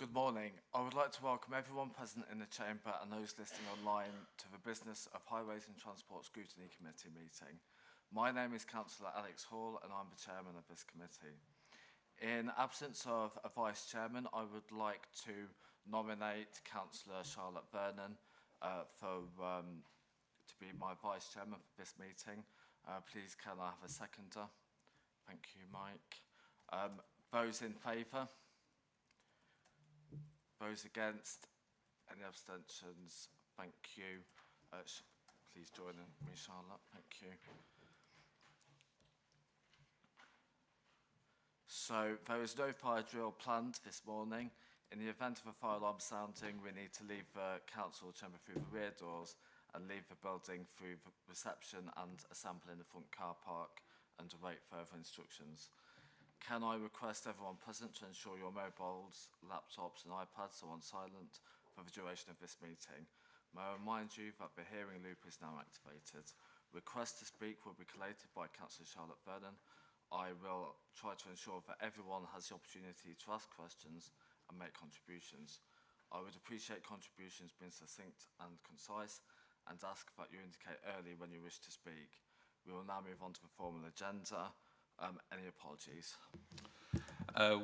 Good morning. I would like to welcome everyone present in the chamber and those listening online to the Business of Highways and Transport Scrutiny Committee meeting. My name is Councillor Alex Hall and I'm the chairman of this committee. In absence of a vice chairman, I would like to nominate Councillor Charlotte Vernon to be my vice chairman for this meeting. Please can I have a seconder? Thank you, Mike. Those in favour? Those against? Any abstentions? Thank you. Please join me, Charlotte. Thank you. So there is no fire drill planned this morning. In the event of a fire alarm sounding, we need to leave the council chamber through the rear doors and leave the building through the reception and assemble in the front car park and await further instructions. Can I request everyone present to ensure your mobiles, laptops and iPads are on silent for the duration of this meeting? May I remind you that the hearing loop is now activated. Requests to speak will be collated by Councillor Charlotte Vernon. I will try to ensure that everyone has the opportunity to ask questions and make contributions. I would appreciate contributions being succinct and concise and ask that you indicate early when you wish to speak. We will now move on to the formal agenda. Any apologies?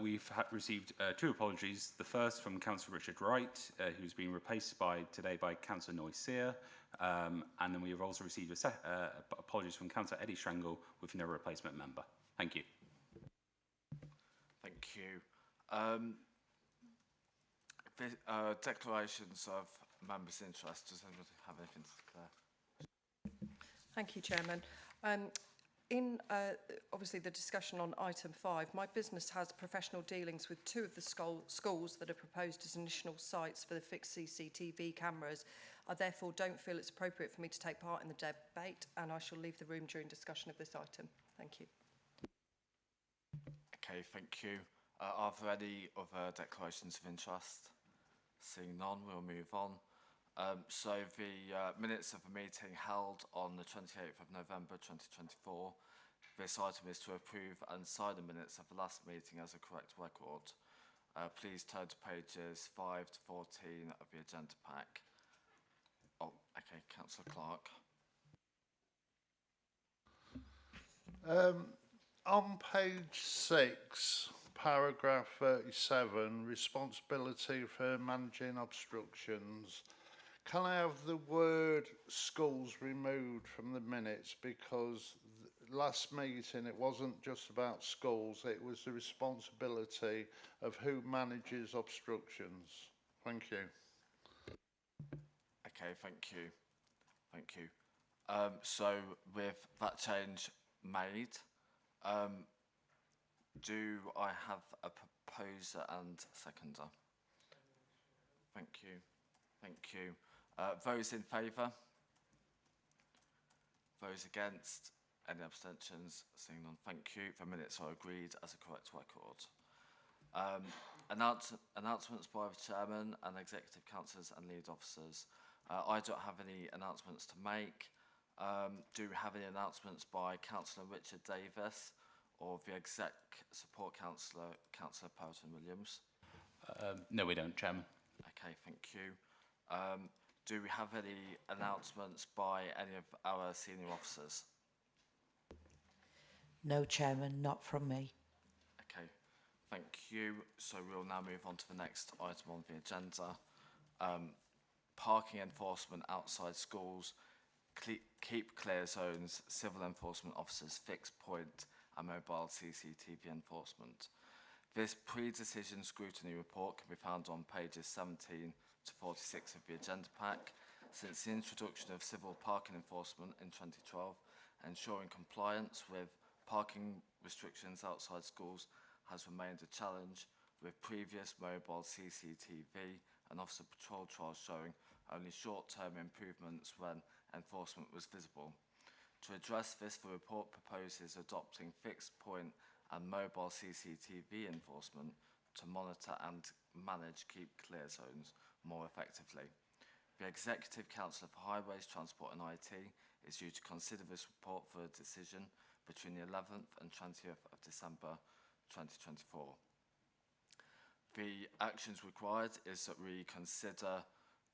We've received two apologies. The first from Councillor Richard Wright, who's been replaced today by Councillor Noyseer. And then we have also received apologies from Councillor Eddie Strangle with no replacement member. Thank you. Thank you. Declarations of members' interest. Does anybody have anything to declare? Thank you, Chairman. In obviously the discussion on item 5, my business has professional dealings with two of the schools that are proposed as initial sites for the fixed CCTV cameras. I therefore don't feel it's appropriate for me to take part in the debate, and I shall leave the room during discussion of this item. Thank you. Okay, thank you. Are there any other declarations of interest? Seeing none, we'll move on. So the minutes of the meeting held on the 28th of November 2024, this item is to approve and sign the minutes of the last meeting as a correct record. Please turn to pages 5 to 14 of the agenda pack. Oh, okay, Councillor Clark. On page 6, paragraph 37, responsibility for managing obstructions. Can I have the word schools removed from the minutes, because last meeting it wasn't just about schools, it was the responsibility of who manages obstructions. Thank you. Okay, thank you. Thank you. So with that change made, do I have a proposer and seconder? Thank you. Thank you. Those in favour? Those against? Any abstentions? Seeing none, thank you. The minutes are agreed as a correct record. Announcements by the chairman and executive councillors and lead officers. I don't have any announcements to make. Do we have any announcements by Councillor Richard Davis or the exec support councillor, Councillor Pelton Williams? No, we don't, Chairman. Okay, thank you. Do we have any announcements by any of our senior officers? No, Chairman, not from me. Okay, thank you. So we'll now move on to the next item on the agenda. Parking enforcement outside schools, keep clear zones, civil enforcement officers, fixed point and mobile CCTV enforcement. This pre-decision scrutiny report can be found on pages 17 to 46 of the agenda pack. Since the introduction of civil parking enforcement in 2012, ensuring compliance with parking restrictions outside schools has remained a challenge, with previous mobile CCTV and officer patrol trials showing only short-term improvements when enforcement was visible. To address this, the report proposes adopting fixed point and mobile CCTV enforcement to monitor and manage keep clear zones more effectively. The Executive Council for Highways, Transport and IT is due to consider this report for a decision between the 11th and 20th of December 2024. The actions required is that we consider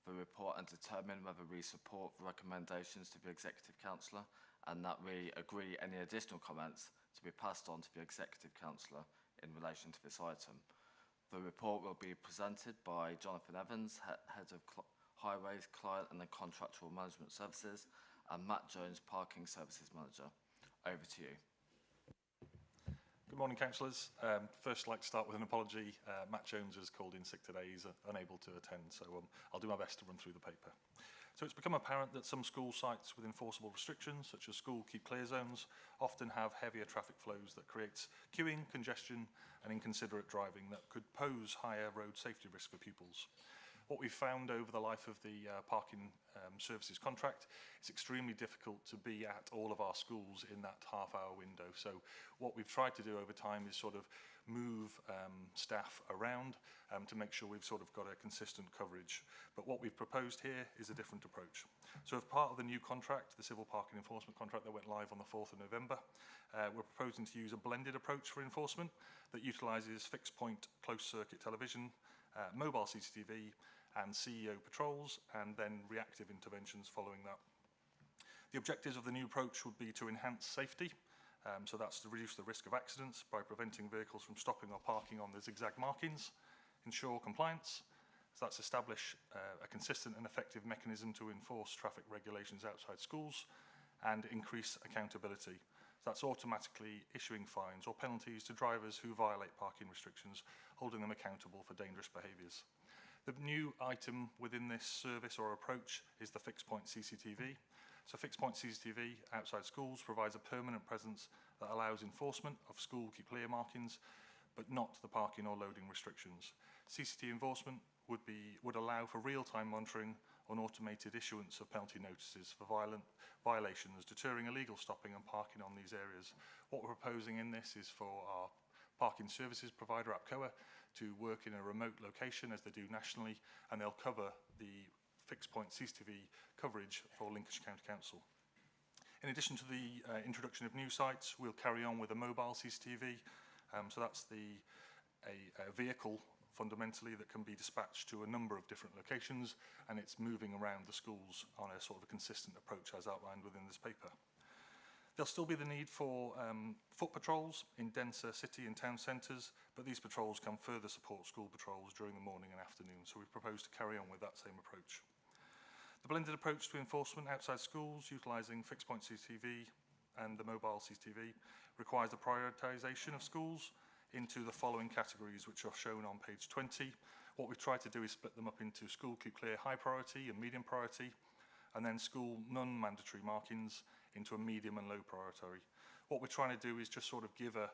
the report and determine whether we support the recommendations to the Executive Councillor, and that we agree any additional comments to be passed on to the Executive Councillor in relation to this item. The report will be presented by Jonathan Evans, Head of Highways, Client and Contractual Management Services, and Matt Jones, Parking Services Manager. Over to you. Good morning, councillors. First, I'd like to start with an apology. Matt Jones has called in sick today. He's unable to attend, so I'll do my best to run through the paper. So it's become apparent that some school sites with enforceable restrictions, such as school keep clear zones, often have heavier traffic flows that creates queuing, congestion and inconsiderate driving that could pose higher road safety risk for pupils. What we've found over the life of the parking services contract, it's extremely difficult to be at all of our schools in that half-hour window. So what we've tried to do over time is sort of move staff around to make sure we've sort of got a consistent coverage. But what we've proposed here is a different approach. So as part of the new contract, the civil parking enforcement contract that went live on the 4th of November, we're proposing to use a blended approach for enforcement that utilises fixed point closed circuit television, mobile CCTV and CEO patrols, and then reactive interventions following that. The objectives of the new approach would be to enhance safety, so that's to reduce the risk of accidents by preventing vehicles from stopping or parking on the zigzag markings, ensure compliance, so that's establish a consistent and effective mechanism to enforce traffic regulations outside schools, and increase accountability. So that's automatically issuing fines or penalties to drivers who violate parking restrictions, holding them accountable for dangerous behaviours. The new item within this service or approach is the fixed point CCTV. So fixed point CCTV outside schools provides a permanent presence that allows enforcement of school keep clear markings, but not the parking or loading restrictions. CCTV enforcement would allow for real-time monitoring on automated issuance of penalty notices for violent violations, deterring illegal stopping and parking on these areas. What we're proposing in this is for our parking services provider, APCOA, to work in a remote location as they do nationally, and they'll cover the fixed point CCTV coverage for Lincolnshire County Council. In addition to the introduction of new sites, we'll carry on with a mobile CCTV. So that's a vehicle fundamentally that can be dispatched to a number of different locations, and it's moving around the schools on a sort of a consistent approach as outlined within this paper. There'll still be the need for foot patrols in denser city and town centres, but these patrols can further support school patrols during the morning and afternoon, so we propose to carry on with that same approach. The blended approach to enforcement outside schools, utilising fixed point CCTV and the mobile CCTV, requires the prioritisation of schools into the following categories, which are shown on page 20. What we've tried to do is split them up into school keep clear high priority and medium priority, and then school non-mandatory markings into a medium and low priority. What we're trying to do is just sort of give a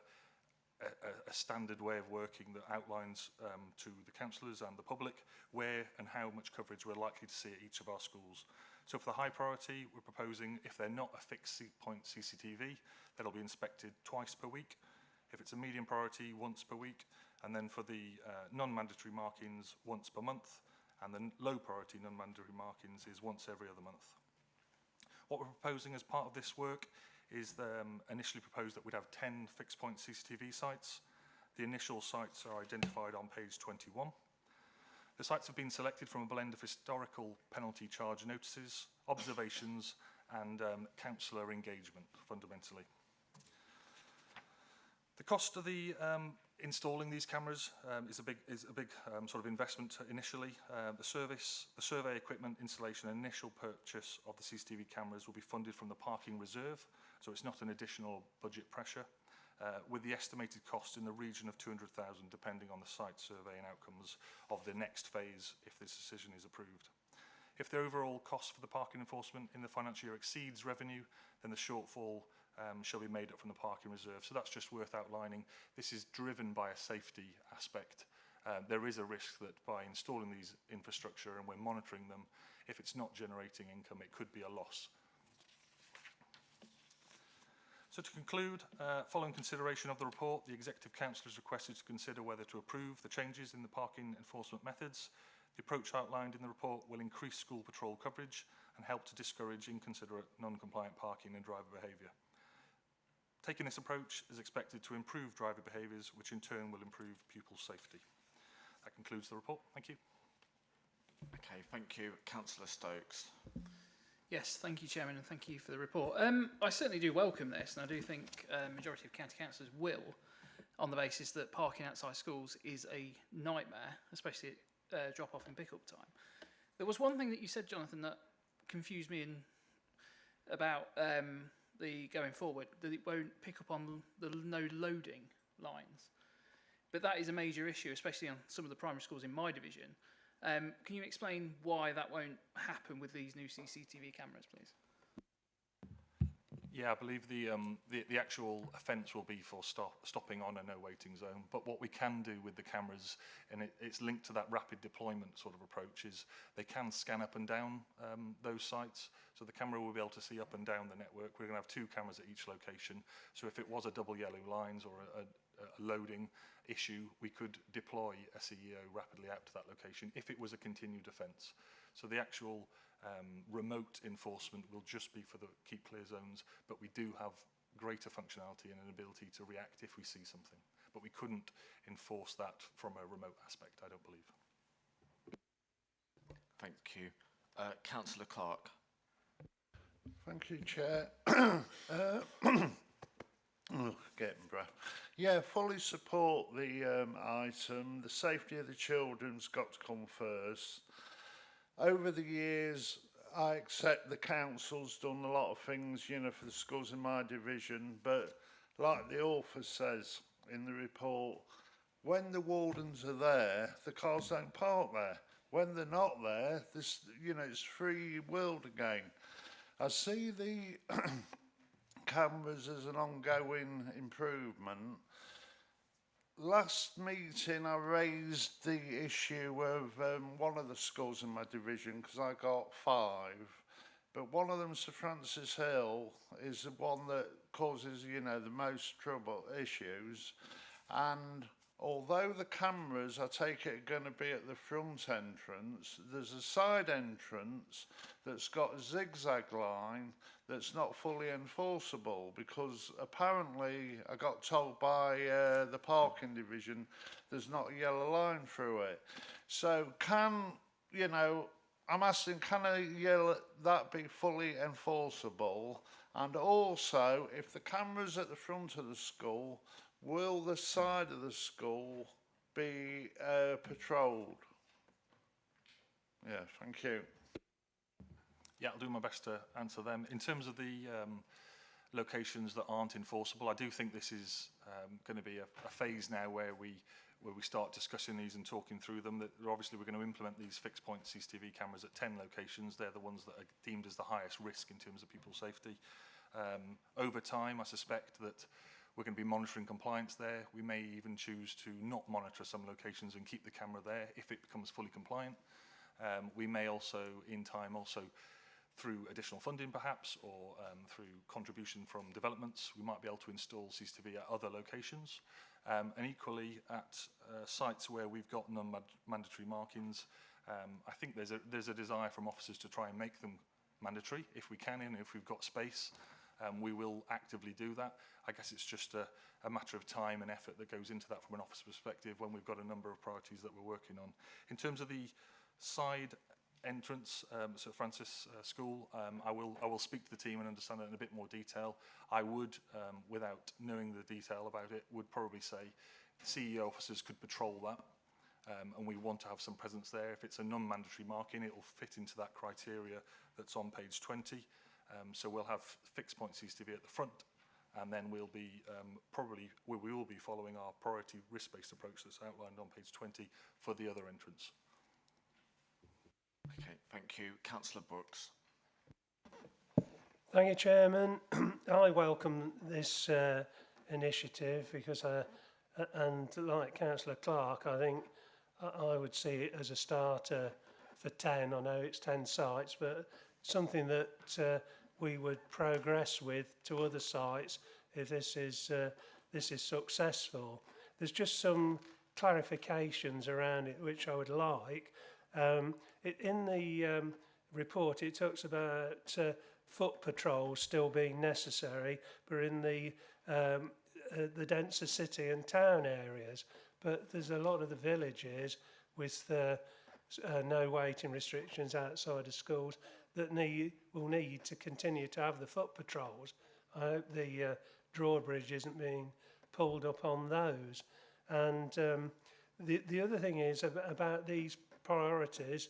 standard way of working that outlines to the councillors and the public where and how much coverage we're likely to see at each of our schools. So for the high priority, we're proposing if they're not a fixed point CCTV, that'll be inspected twice per week. If it's a medium priority, once per week. And then for the non-mandatory markings, once per month. And the low priority non-mandatory markings is once every other month. What we're proposing as part of this work is initially proposed that we'd have 10 fixed point CCTV sites. The initial sites are identified on page 21. The sites have been selected from a blend of historical penalty charge notices, observations and councillor engagement fundamentally. The cost of the installing these cameras is a big sort of investment initially. The survey equipment installation and initial purchase of the CCTV cameras will be funded from the parking reserve, so it's not an additional budget pressure, with the estimated cost in the region of 200,000 depending on the site survey and outcomes of the next phase if this decision is approved. If the overall cost for the parking enforcement in the financial year exceeds revenue, then the shortfall shall be made up from the parking reserve. So that's just worth outlining. This is driven by a safety aspect. There is a risk that by installing these infrastructure and we're monitoring them, if it's not generating income, it could be a loss. So to conclude, following consideration of the report, the Executive Council is requested to consider whether to approve the changes in the parking enforcement methods. The approach outlined in the report will increase school patrol coverage and help to discourage inconsiderate, non-compliant parking and driver behaviour. Taking this approach is expected to improve driver behaviours, which in turn will improve pupil safety. That concludes the report. Thank you. Okay, thank you. Councillor Stokes. Yes, thank you, Chairman, and thank you for the report. I certainly do welcome this, and I do think majority of county councillors will, on the basis that parking outside schools is a nightmare, especially at drop-off and pick-up time. There was one thing that you said, Jonathan, that confused me about the going forward, that it won't pick up on the no loading lines. But that is a major issue, especially on some of the primary schools in my division. Can you explain why that won't happen with these new CCTV cameras, please? Yeah, I believe the actual offence will be for stopping on a no waiting zone. But what we can do with the cameras, and it's linked to that rapid deployment sort of approach, is they can scan up and down those sites. So the camera will be able to see up and down the network. We're going to have 2 cameras at each location. So if it was a double yellow lines or a loading issue, we could deploy a CEO rapidly out to that location if it was a continued offence. So the actual remote enforcement will just be for the keep clear zones, but we do have greater functionality and an ability to react if we see something. But we couldn't enforce that from a remote aspect, I don't believe. Thank you. Councillor Clark. Thank you, Chair. Getting breath. Yeah, fully support the item. The safety of the children's got to come first. Over the years, I accept the council's done a lot of things, you know, for the schools in my division, but like the author says in the report, when the wardens are there, the cars don't park there. When they're not there, this, you know, it's free world again. I see the cameras as an ongoing improvement. Last meeting I raised the issue of one of the schools in my division because I got 5, but one of them, Sir Francis Hill, is the one that causes, you know, the most trouble issues. And although the cameras, I take it, are going to be at the front entrance, there's a side entrance that's got a zigzag line that's not fully enforceable, because apparently I got told by the parking division there's not a yellow line through it. So can, you know, I'm asking, can that be fully enforceable? And also, if the camera's at the front of the school, will the side of the school be patrolled? Yeah, thank you. Yeah, I'll do my best to answer them. In terms of the locations that aren't enforceable, I do think this is going to be a phase now where we start discussing these and talking through them. That obviously we're going to implement these fixed point CCTV cameras at 10 locations. They're the ones that are deemed as the highest risk in terms of people's safety. Over time, I suspect that we're going to be monitoring compliance there. We may even choose to not monitor some locations and keep the camera there if it becomes fully compliant. We may also, in time, through additional funding perhaps, or through contribution from developments, we might be able to install CCTV at other locations. And equally at sites where we've got non-mandatory markings, I think there's a desire from officers to try and make them mandatory if we can, and if we've got space. We will actively do that. I guess it's just a matter of time and effort that goes into that from an officer perspective when we've got a number of priorities that we're working on. In terms of the side entrance, St Francis School, I will speak to the team and understand it in a bit more detail. I would, without knowing the detail about it, would probably say CEO officers could patrol that, and we want to have some presence there. If it's a non-mandatory marking, it will fit into that criteria that's on page 20. So we'll have fixed point CCTV at the front, and then we'll be we will be following our priority risk-based approach that's outlined on page 20 for the other entrance. Okay, thank you. Councillor Brooks. Thank you, Chairman. I welcome this initiative because, and like Councillor Clark, I think I would see it as a starter for 10. I know it's 10 sites, but something that we would progress with to other sites if this is successful. There's just some clarifications around it which I would like. In the report, it talks about foot patrols still being necessary, but in the denser city and town areas. But there's a lot of the villages with no waiting restrictions outside of schools that will need to continue to have the foot patrols. I hope the drawbridge isn't being pulled up on those. And the other thing is about these priorities,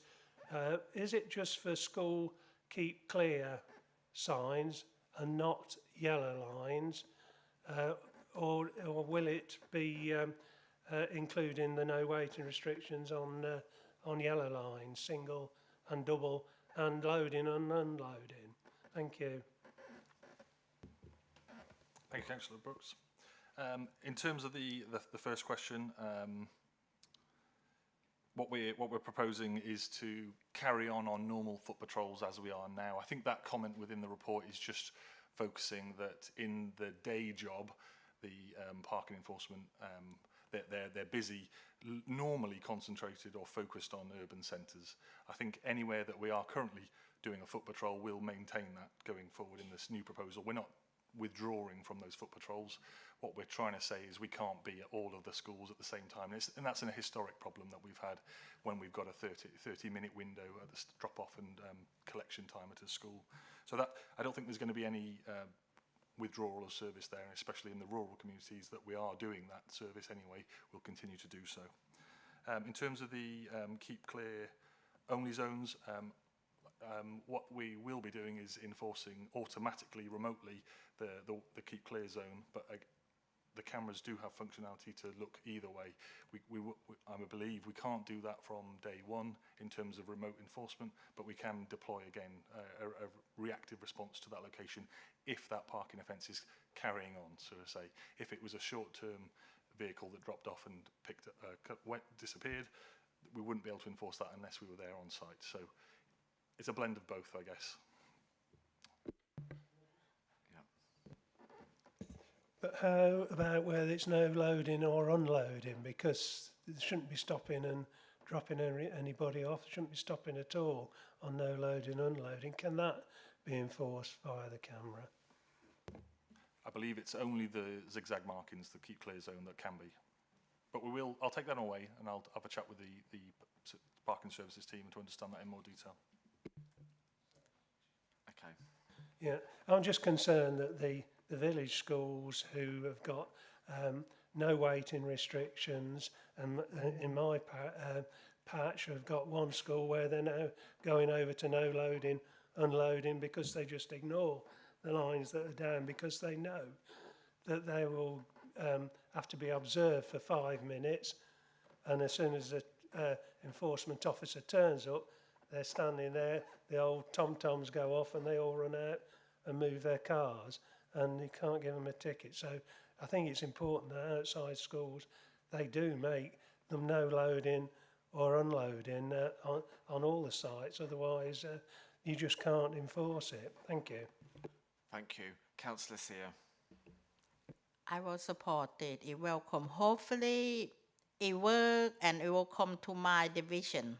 is it just for school keep clear signs and not yellow lines, or will it be including the no waiting restrictions on yellow lines, single and double, and loading and unloading? Thank you. Thank you, Councillor Brooks. In terms of the first question, what we're proposing is to carry on normal foot patrols as we are now. I think that comment within the report is just focusing that in the day job, the parking enforcement, they're busy, normally concentrated or focused on urban centres. I think anywhere that we are currently doing a foot patrol will maintain that going forward in this new proposal. We're not withdrawing from those foot patrols. What we're trying to say is we can't be at all of the schools at the same time. And that's a historic problem that we've had when we've got a 30-minute window at the drop-off and collection time at a school. So that I don't think there's going to be any withdrawal of service there, and especially in the rural communities that we are doing that service anyway, we'll continue to do so. In terms of the keep clear only zones, what we will be doing is enforcing automatically, remotely, the keep clear zone, but the cameras do have functionality to look either way. I believe we can't do that from day one in terms of remote enforcement, but we can deploy again a reactive response to that location if that parking offence is carrying on. So to say, if it was a short-term vehicle that dropped off and disappeared, we wouldn't be able to enforce that unless we were there on site. So it's a blend of both, I guess. But how about where it's no loading or unloading? Because they shouldn't be stopping and dropping anybody off. They shouldn't be stopping at all on no loading, unloading. Can that be enforced via the camera? I believe it's only the zigzag markings, the keep clear zone, that can be. But I'll take that away and I'll have a chat with the parking services team to understand that in more detail. Okay. Yeah, I'm just concerned that the village schools who have got no waiting restrictions, and in my patch have got one school where they're now going over to no loading, unloading, because they just ignore the lines that are down, because they know that they will have to be observed for 5 minutes, and as soon as the enforcement officer turns up, they're standing there, the old tom-toms go off and they all run out and move their cars, and you can't give them a ticket. So I think it's important that outside schools, they do make them no loading or unloading on all the sites, otherwise you just can't enforce it. Thank you. Thank you. Councillor Sear. I will support it. It will come. Hopefully it work and it will come to my division,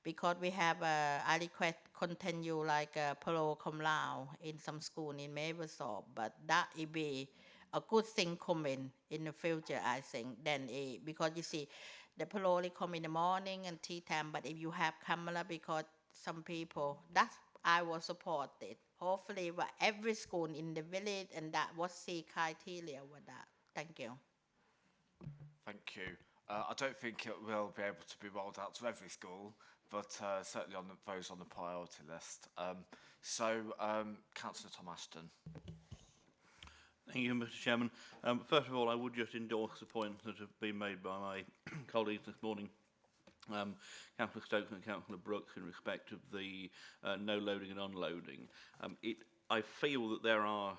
because we have I request continue like pro cum laude in some school in Mablethorpe, but that will be a good thing coming in the future, I think. Then because you see, the pro only come in the morning and tea time, but if you have camera, because some people, that's I will support it. Hopefully, every school in the village, and that was the criteria with that. Thank you. Thank you. I don't think it will be able to be rolled out to every school, but certainly on those on the priority list. Councillor Tom Ashton. Thank you, Mr. Chairman. First of all, I would just endorse the points that have been made by my colleagues this morning, Councillor Stokes and Councillor Brooks, in respect of the no loading and unloading. I feel that there are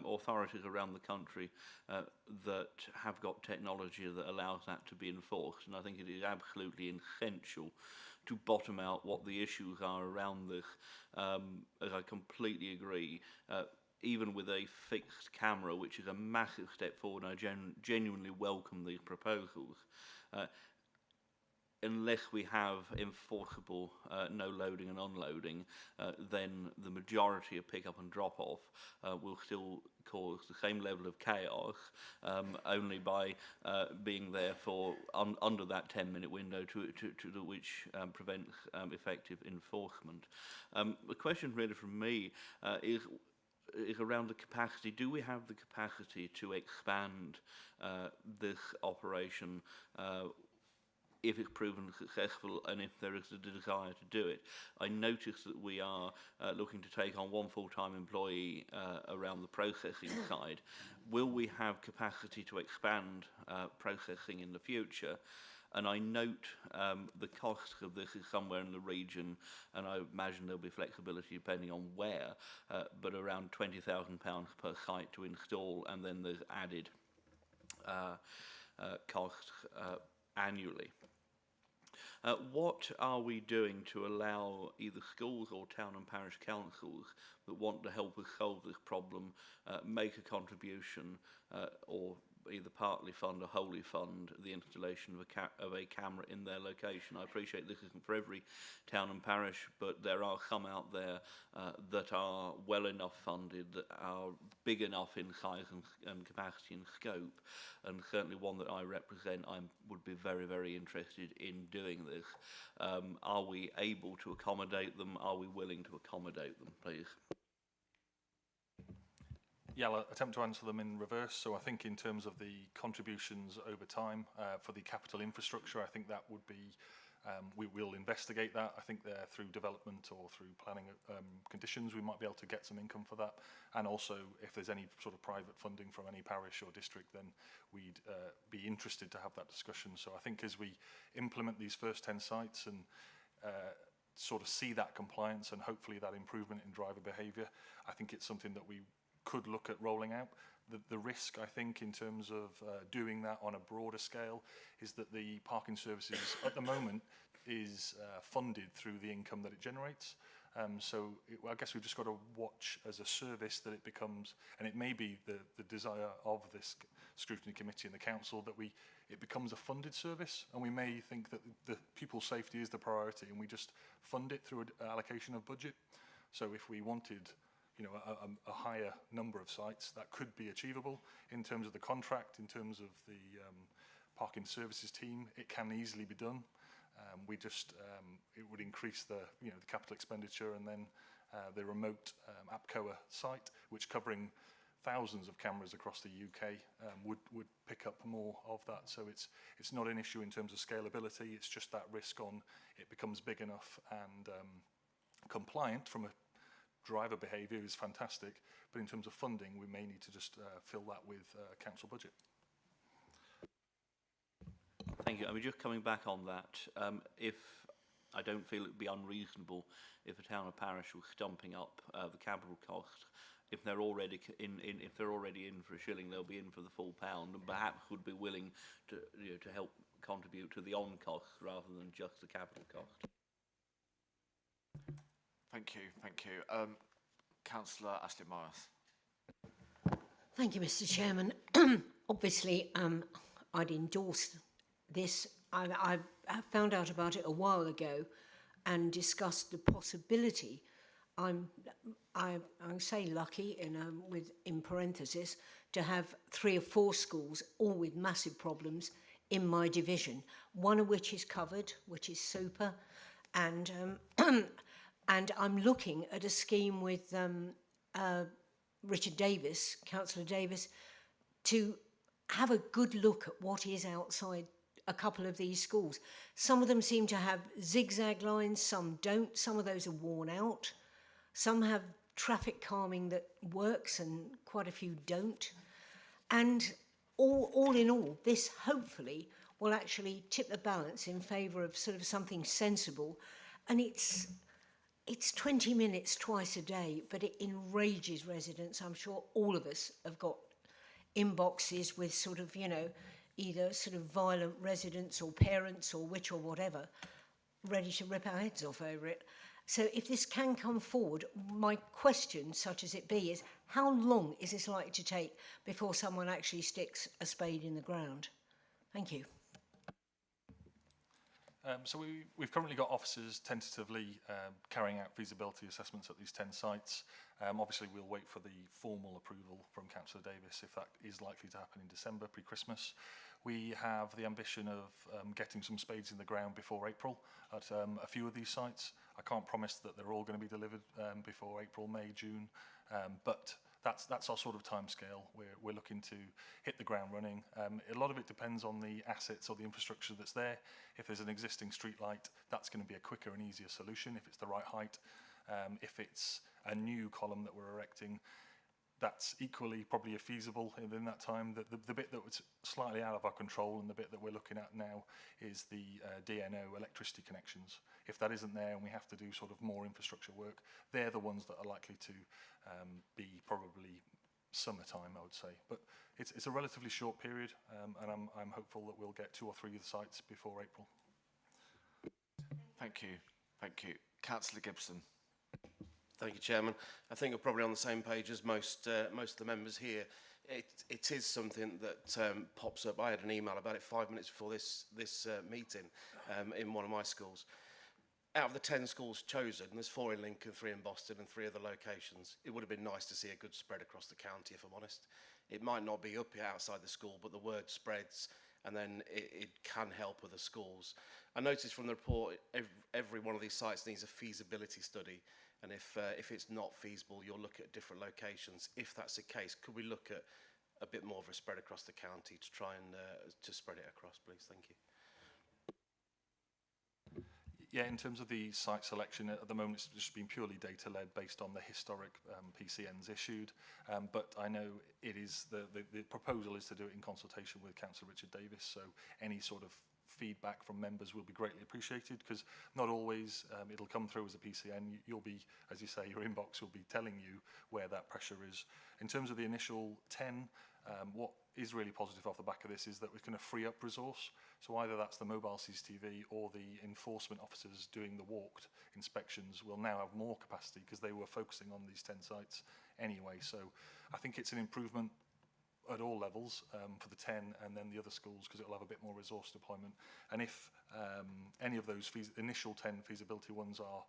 authorities around the country that have got technology that allows that to be enforced, and I think it is absolutely essential to bottom out what the issues are around this, as I completely agree. Even with a fixed camera, which is a massive step forward, I genuinely welcome these proposals. unless we have enforceable no loading and unloading, then the majority of pick up and drop off will still cause the same level of chaos, only by being there for under that 10-minute window to which prevents effective enforcement. The question really from me is around the capacity. Do we have the capacity to expand this operation if it's proven successful and if there is a desire to do it? I notice that we are looking to take on one full-time employee around the processing side. Will we have capacity to expand processing in the future? And I note the cost of this is somewhere in the region, and I imagine there'll be flexibility depending on where, but around £20,000 per site to install, and then there's added costs annually. What are we doing to allow either schools or town and parish councils that want to help us solve this problem make a contribution or either partly fund or wholly fund the installation of a camera in their location? I appreciate this isn't for every town and parish, but there are some out there that are well enough funded, that are big enough in size and capacity and scope, and certainly one that I represent, I would be very, very interested in doing this. Are we able to accommodate them? Are we willing to accommodate them, please? Yeah, I'll attempt to answer them in reverse. So I think in terms of the contributions over time for the capital infrastructure, I think that would be, we will investigate that. I think there through development or through planning conditions, we might be able to get some income for that. And also if there's any sort of private funding from any parish or district, then we'd be interested to have that discussion. So I think as we implement these first 10 sites and sort of see that compliance and hopefully that improvement in driver behaviour, I think it's something that we could look at rolling out. The risk, I think, in terms of doing that on a broader scale is that the parking services at the moment is funded through the income that it generates. So I guess we've just got to watch as a service that it becomes, and it may be the desire of this scrutiny committee and the council that it becomes a funded service, and we may think that the people's safety is the priority and we just fund it through an allocation of budget. So if we wanted a higher number of sites, that could be achievable in terms of the contract, in terms of the parking services team. It can easily be done. It would increase the capital expenditure, and then the remote APCOA site, which covering thousands of cameras across the UK, would pick up more of that. So it's not an issue in terms of scalability. It's just that risk on it becomes big enough and compliant from a driver behaviour is fantastic, but in terms of funding, we may need to just fill that with council budget. Thank you. I mean, just coming back on that, if I don't feel it would be unreasonable if a town or parish was stumping up the capital cost, if they're already in for a shilling, they'll be in for the full pound, and perhaps would be willing to to help contribute to the on costs rather than just the capital cost. Thank you. Councillor Ashley Morris. Thank you, Mr. Chairman. Obviously, I'd endorse this. I found out about it a while ago and discussed the possibility. I say lucky in parenthesis to have 3 or 4 schools, all with massive problems in my division. One of which is covered, which is super, and I'm looking at a scheme with Richard Davis, Councillor Davis, to have a good look at what is outside a couple of these schools. Some of them seem to have zigzag lines, some don't. Some of those are worn out. Some have traffic calming that works and quite a few don't. And all in all, this hopefully will actually tip the balance in favour of sort of something sensible. And it's 20 minutes twice a day, but it enrages residents. I'm sure all of us have got inboxes with sort of, either sort of violent residents or parents or which or whatever, ready to rip our heads off over it. So if this can come forward, my question, such as it be, is how long is this likely to take before someone actually sticks a spade in the ground? Thank you. So we've currently got officers tentatively carrying out feasibility assessments at these 10 sites. Obviously, we'll wait for the formal approval from Councillor Davis if that is likely to happen in December, pre-Christmas. We have the ambition of getting some spades in the ground before April at a few of these sites. I can't promise that they're all going to be delivered before April, May, June, but that's our sort of timescale. We're looking to hit the ground running. A lot of it depends on the assets or the infrastructure that's there. If there's an existing street light, that's going to be a quicker and easier solution if it's the right height. If it's a new column that we're erecting, that's equally probably feasible in that time. The bit that was slightly out of our control and the bit that we're looking at now is the DNO electricity connections. If that isn't there and we have to do sort of more infrastructure work, they're the ones that are likely to be probably summertime, I would say. But it's a relatively short period, and I'm hopeful that we'll get 2 or 3 of the sites before April. Thank you. Thank you. Councillor Gibson. Thank you, Chairman. I think we're probably on the same page as most of the members here. It is something that pops up. I had an email about it 5 minutes before this meeting in one of my schools. Out of the 10 schools chosen, there's 4 in Lincoln, 3 in Boston and 3 other locations. It would have been nice to see a good spread across the county, if I'm honest. It might not be up outside the school, but the word spreads, and then it can help other schools. I noticed from the report, every one of these sites needs a feasibility study. And if it's not feasible, you'll look at different locations. If that's the case, could we look at a bit more of a spread across the county to try and to spread it across, please? Thank you. Yeah, in terms of the site selection, at the moment it's just been purely data-led based on the historic PCNs issued. But I know it is the proposal is to do it in consultation with Councillor Richard Davis. So any sort of feedback from members will be greatly appreciated, because not always it'll come through as a PCN. You'll be, as you say, your inbox will be telling you where that pressure is. In terms of the initial 10, what is really positive off the back of this is that we're going to free up resource. So either that's the mobile CCTV or the enforcement officers doing the walked inspections will now have more capacity because they were focusing on these 10 sites anyway. So I think it's an improvement at all levels for the 10 and then the other schools, because it'll have a bit more resource deployment. And if any of those initial 10 feasibility ones are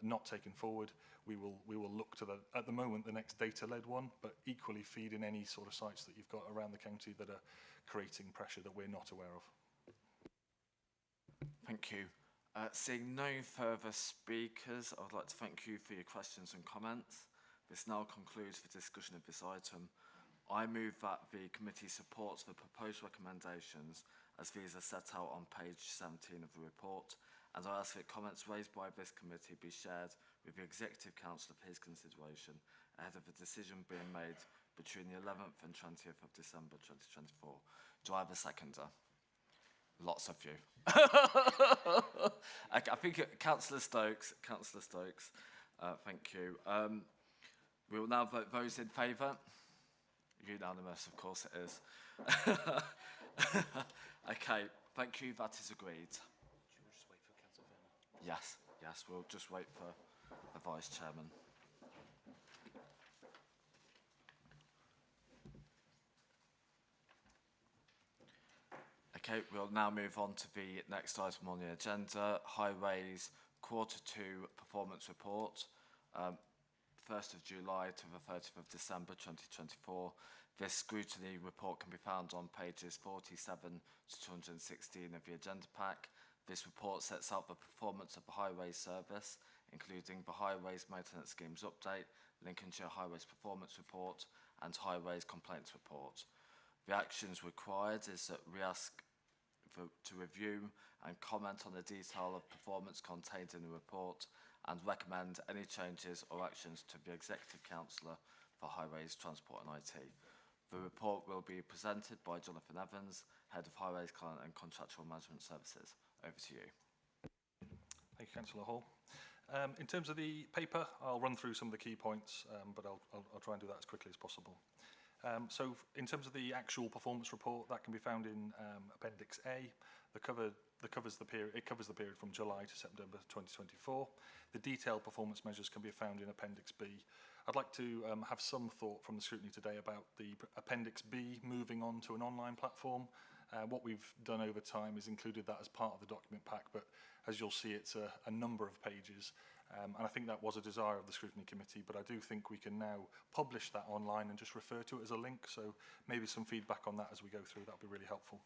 not taken forward, we will look to at the moment the next data-led one, but equally feed in any sort of sites that you've got around the county that are creating pressure that we're not aware of. Thank you. Seeing no further speakers, I would like to thank you for your questions and comments. This now concludes the discussion of this item. I move that the committee supports the proposed recommendations as these are set out on page 17 of the report, and I ask that comments raised by this committee be shared with the Executive Council for his consideration ahead of the decision being made between the 11th and 20th of December 2024. Do I have a seconder? Lots of you. I think Councillor Stokes, thank you. We will now vote those in favour. Unanimous, of course it is. Okay, thank you, that is agreed. Should we just wait for Councillor Vernon? Yes, we'll just wait for the Vice Chairman. Okay, we'll now move on to the next item on the agenda, Highways Q2 Performance Report, 1st of July to the 30th of December 2024. This scrutiny report can be found on pages 47 to 216 of the agenda pack. This report sets out the performance of the Highways Service, including the Highways Maintenance Schemes Update, Lincolnshire Highways Performance Report, and Highways Complaints Report. The actions required is that we ask to review and comment on the detail of performance contained in the report and recommend any changes or actions to the Executive Councillor for Highways, Transport and IT. The report will be presented by Jonathan Evans, Head of Highways, Client and Contractual Management Services. Over to you. Thank you, Councillor Hall. In terms of the paper, I'll run through some of the key points, but I'll try and do that as quickly as possible. So in terms of the actual performance report, that can be found in Appendix A. It covers the period from July to September 2024. The detailed performance measures can be found in Appendix B. I'd like to have some thought from the scrutiny today about the Appendix B moving on to an online platform. What we've done over time is included that as part of the document pack, but as you'll see, it's a number of pages. And I think that was a desire of the Scrutiny Committee, but I do think we can now publish that online and just refer to it as a link, so maybe some feedback on that as we go through, that would be really helpful.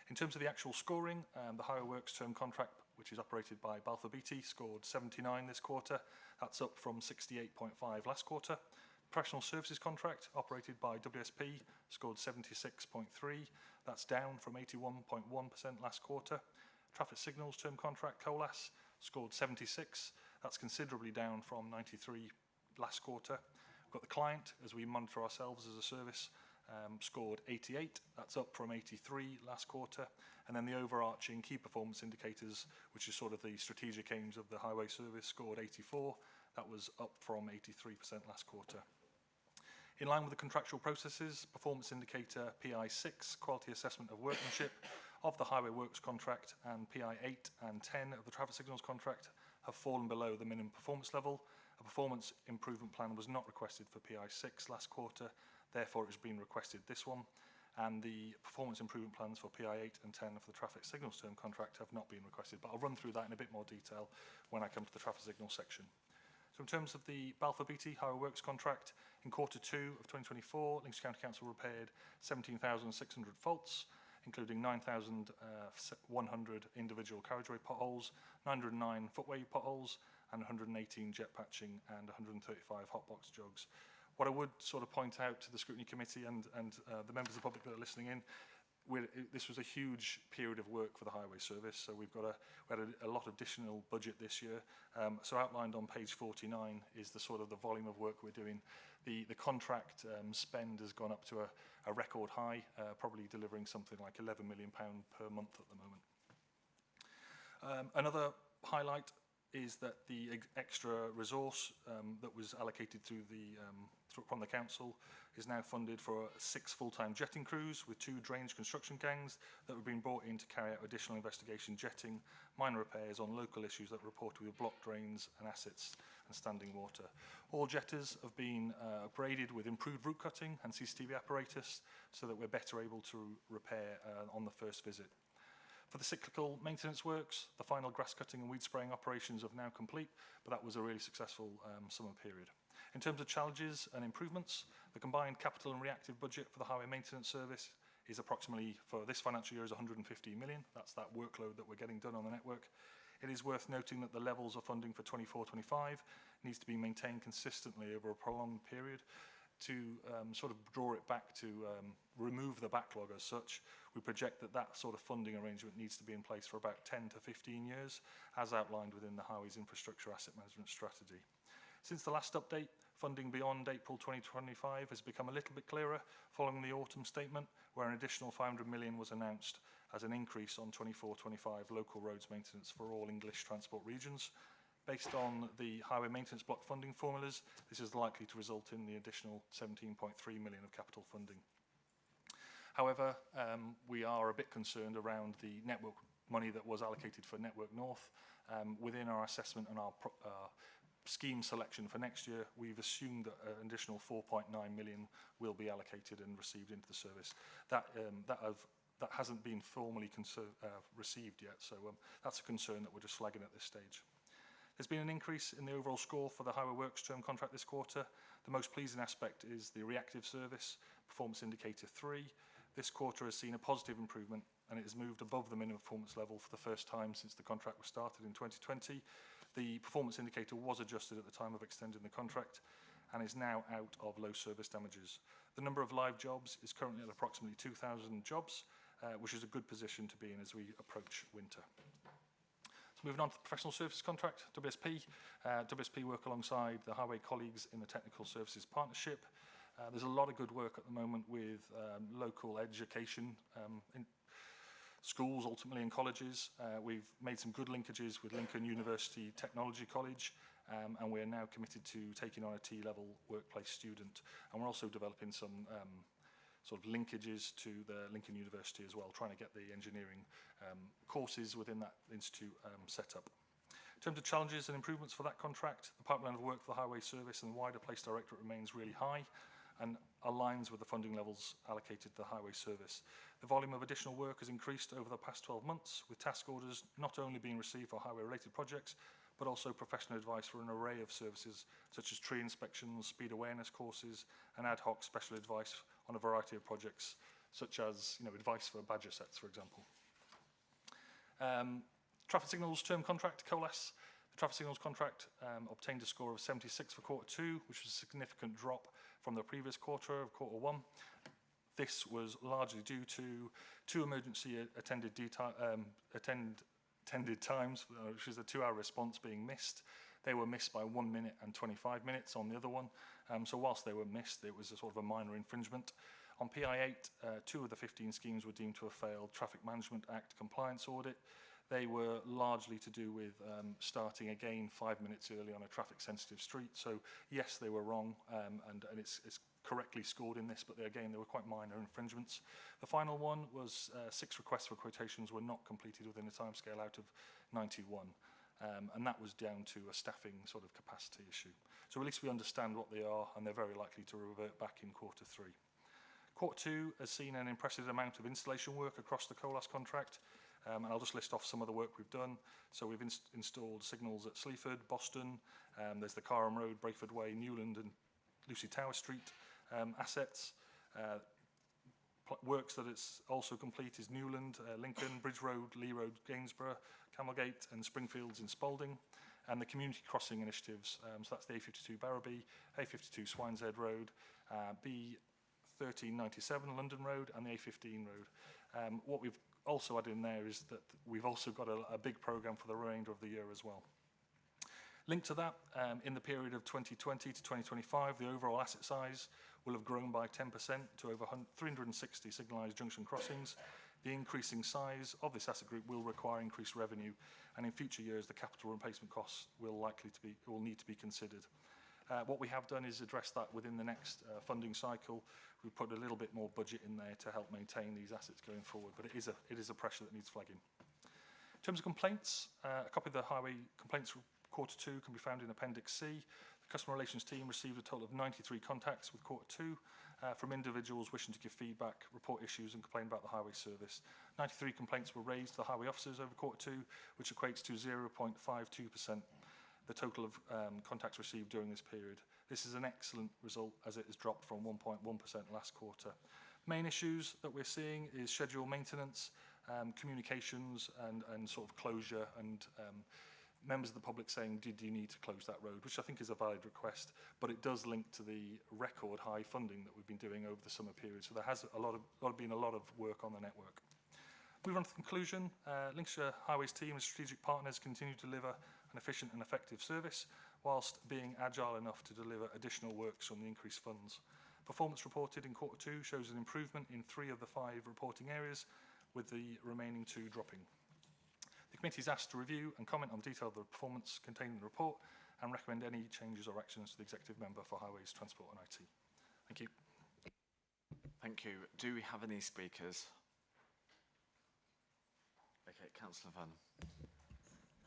In terms of the actual scoring, the Highway Works term contract, which is operated by Balfour Beatty, scored 79 this quarter. That's up from 68.5 last quarter. Professional Services contract, operated by WSP, scored 76.3. That's down from 81.1% last quarter. Traffic Signals term contract, COLAS, scored 76. That's considerably down from 93 last quarter. We've got the client, as we monitor ourselves as a service, scored 88. That's up from 83 last quarter. And then the overarching key performance indicators, which is sort of the strategic aims of the highway service, scored 84. That was up from 83% last quarter. In line with the contractual processes, performance indicator PI6, quality assessment of workmanship of the Highway Works contract, and PI8 and 10 of the Traffic Signals contract have fallen below the minimum performance level. A performance improvement plan was not requested for PI6 last quarter, therefore it has been requested this one. And the performance improvement plans for PI8 and 10 of the Traffic Signals term contract have not been requested, but I'll run through that in a bit more detail when I come to the Traffic Signals section. So in terms of the Balfour Beatty Highway Works contract, in quarter 2 of 2024, Lincolnshire County Council repaired 17,600 faults, including 9,100 individual carriageway potholes, 909 footway potholes, and 118 jet patching and 135 hotbox jogs. What I would sort of point out to the Scrutiny Committee and the members of the public that are listening in, this was a huge period of work for the highway service, so we had a lot of additional budget this year. So outlined on page 49 is the sort of the volume of work we're doing. The contract spend has gone up to a record high, probably delivering something like £11 million per month at the moment. Another highlight is that the extra resource that was allocated through from the council is now funded for 6 full-time jetting crews with 2 drainage construction gangs that have been brought in to carry out additional investigation jetting, minor repairs on local issues that were reported with blocked drains and assets and standing water. All jetters have been upgraded with improved route cutting and CCTV apparatus so that we're better able to repair on the first visit. For the cyclical maintenance works, the final grass cutting and weed spraying operations are now complete, but that was a really successful summer period. In terms of challenges and improvements, the combined capital and reactive budget for the highway maintenance service is approximately, for this financial year, is 115 million. That's that workload that we're getting done on the network. It is worth noting that the levels of funding for 24-25 needs to be maintained consistently over a prolonged period to sort of draw it back to remove the backlog as such. We project that that sort of funding arrangement needs to be in place for about 10 to 15 years, as outlined within the Highways Infrastructure Asset Management Strategy. Since the last update, funding beyond April 2025 has become a little bit clearer following the autumn statement, where an additional 500 million was announced as an increase on 24-25 local roads maintenance for all English transport regions. Based on the highway maintenance block funding formulas, this is likely to result in the additional 17.3 million of capital funding. However, we are a bit concerned around the network money that was allocated for Network North. Within our assessment and our scheme selection for next year, we've assumed that an additional 4.9 million will be allocated and received into the service. That hasn't been formally received yet, so that's a concern that we're just flagging at this stage. There's been an increase in the overall score for the Highway Works term contract this quarter. The most pleasing aspect is the reactive service, performance indicator 3. This quarter has seen a positive improvement and it has moved above the minimum performance level for the first time since the contract was started in 2020. The performance indicator was adjusted at the time of extending the contract and is now out of low service damages. The number of live jobs is currently at approximately 2,000 jobs, which is a good position to be in as we approach winter. So moving on to the professional services contract, WSP. WSP work alongside the highway colleagues in the Technical Services Partnership. There's a lot of good work at the moment with local education in schools, ultimately, and colleges. We've made some good linkages with Lincoln University Technology College, and we're now committed to taking on a T-level workplace student. And we're also developing some sort of linkages to the Lincoln University as well, trying to get the engineering courses within that institute set up. In terms of challenges and improvements for that contract, the pipeline of work for the highway service and the wider Place Directorate remains really high. and aligns with the funding levels allocated to the highway service. The volume of additional work has increased over the past 12 months, with task orders not only being received for highway-related projects, but also professional advice for an array of services, such as tree inspections, speed awareness courses, and ad hoc special advice on a variety of projects, such as advice for badger sets, for example. Traffic signals term contract, COLAS. The traffic signals contract obtained a score of 76 for Q2, which was a significant drop from the previous quarter of Q1. This was largely due to 2 emergency attended times, which is a 2-hour response being missed. They were missed by 1 minute and 25 minutes on the other one. So whilst they were missed, it was a sort of a minor infringement. On PI8, 2 of the 15 schemes were deemed to have failed Traffic Management Act compliance audit. They were largely to do with starting again 5 minutes early on a traffic-sensitive street. So yes, they were wrong, and it's correctly scored in this, but they were quite minor infringements. The final one was 6 requests for quotations were not completed within a timescale out of 91. And that was down to a staffing sort of capacity issue. So at least we understand what they are, and they're very likely to revert back in Q3. Q2 has seen an impressive amount of installation work across the COLAS contract. And I'll just list off some of the work we've done. So we've installed signals at Sleaford, Boston, there's the Carham Road, Brayford Way, Newland and Lucy Tower Street assets. Works that it's also complete is Newland, Lincoln, Bridge Road, Lee Road, Gainsborough, Camelgate and Springfields in Spalding. And the community crossing initiatives, so that's the A52 Barrowby, A52 Swineshead Road, B1397 London Road and the A15 Road. What we've also added in there is that we've also got a big programme for the remainder of the year as well. Linked to that, in the period of 2020 to 2025, the overall asset size will have grown by 10% to over 360 signalised junction crossings. The increasing size of this asset group will require increased revenue, and in future years, the capital replacement costs will need to be considered. What we have done is address that within the next funding cycle. We've put a little bit more budget in there to help maintain these assets going forward, but it is a pressure that needs flagging. In terms of complaints, a copy of the highway complaints Q2 can be found in Appendix C. The customer relations team received a total of 93 contacts with Q2 from individuals wishing to give feedback, report issues and complain about the highway service. 93 complaints were raised to the highway officers over Q2, which equates to 0.52%. The total of contacts received during this period. This is an excellent result as it has dropped from 1.1% last quarter. Main issues that we're seeing is schedule maintenance, communications and sort of closure and members of the public saying, did you need to close that road, which I think is a valid request, but it does link to the record high funding that we've been doing over the summer period. So there has been a lot of work on the network. Moving on to conclusion, Lincolnshire Highways team and strategic partners continue to deliver an efficient and effective service, whilst being agile enough to deliver additional works from the increased funds. Performance reported in Q2 shows an improvement in 3 of the 5 reporting areas, with the remaining 2 dropping. The committee is asked to review and comment on detail of the performance contained in the report and recommend any changes or actions to the Executive Member for Highways, Transport and IT. Thank you. Thank you. Do we have any speakers? Okay, Councillor Van.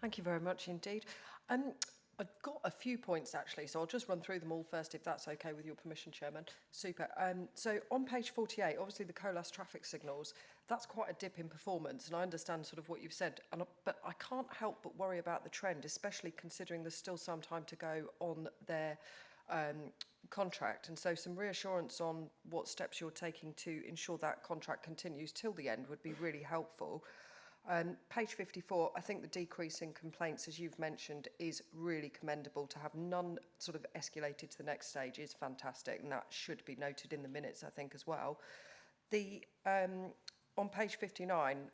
Thank you very much indeed. I've got a few points actually, so I'll just run through them all first if that's okay with your permission, Chairman. Super. So on page 48, obviously the COLAS traffic signals, that's quite a dip in performance, and I understand sort of what you've said, but I can't help but worry about the trend, especially considering there's still some time to go on their contract, and so some reassurance on what steps you're taking to ensure that contract continues till the end would be really helpful. Page 54, I think the decrease in complaints, as you've mentioned, is really commendable. To have none sort of escalated to the next stage is fantastic, and that should be noted in the minutes, I think, as well. On page 59,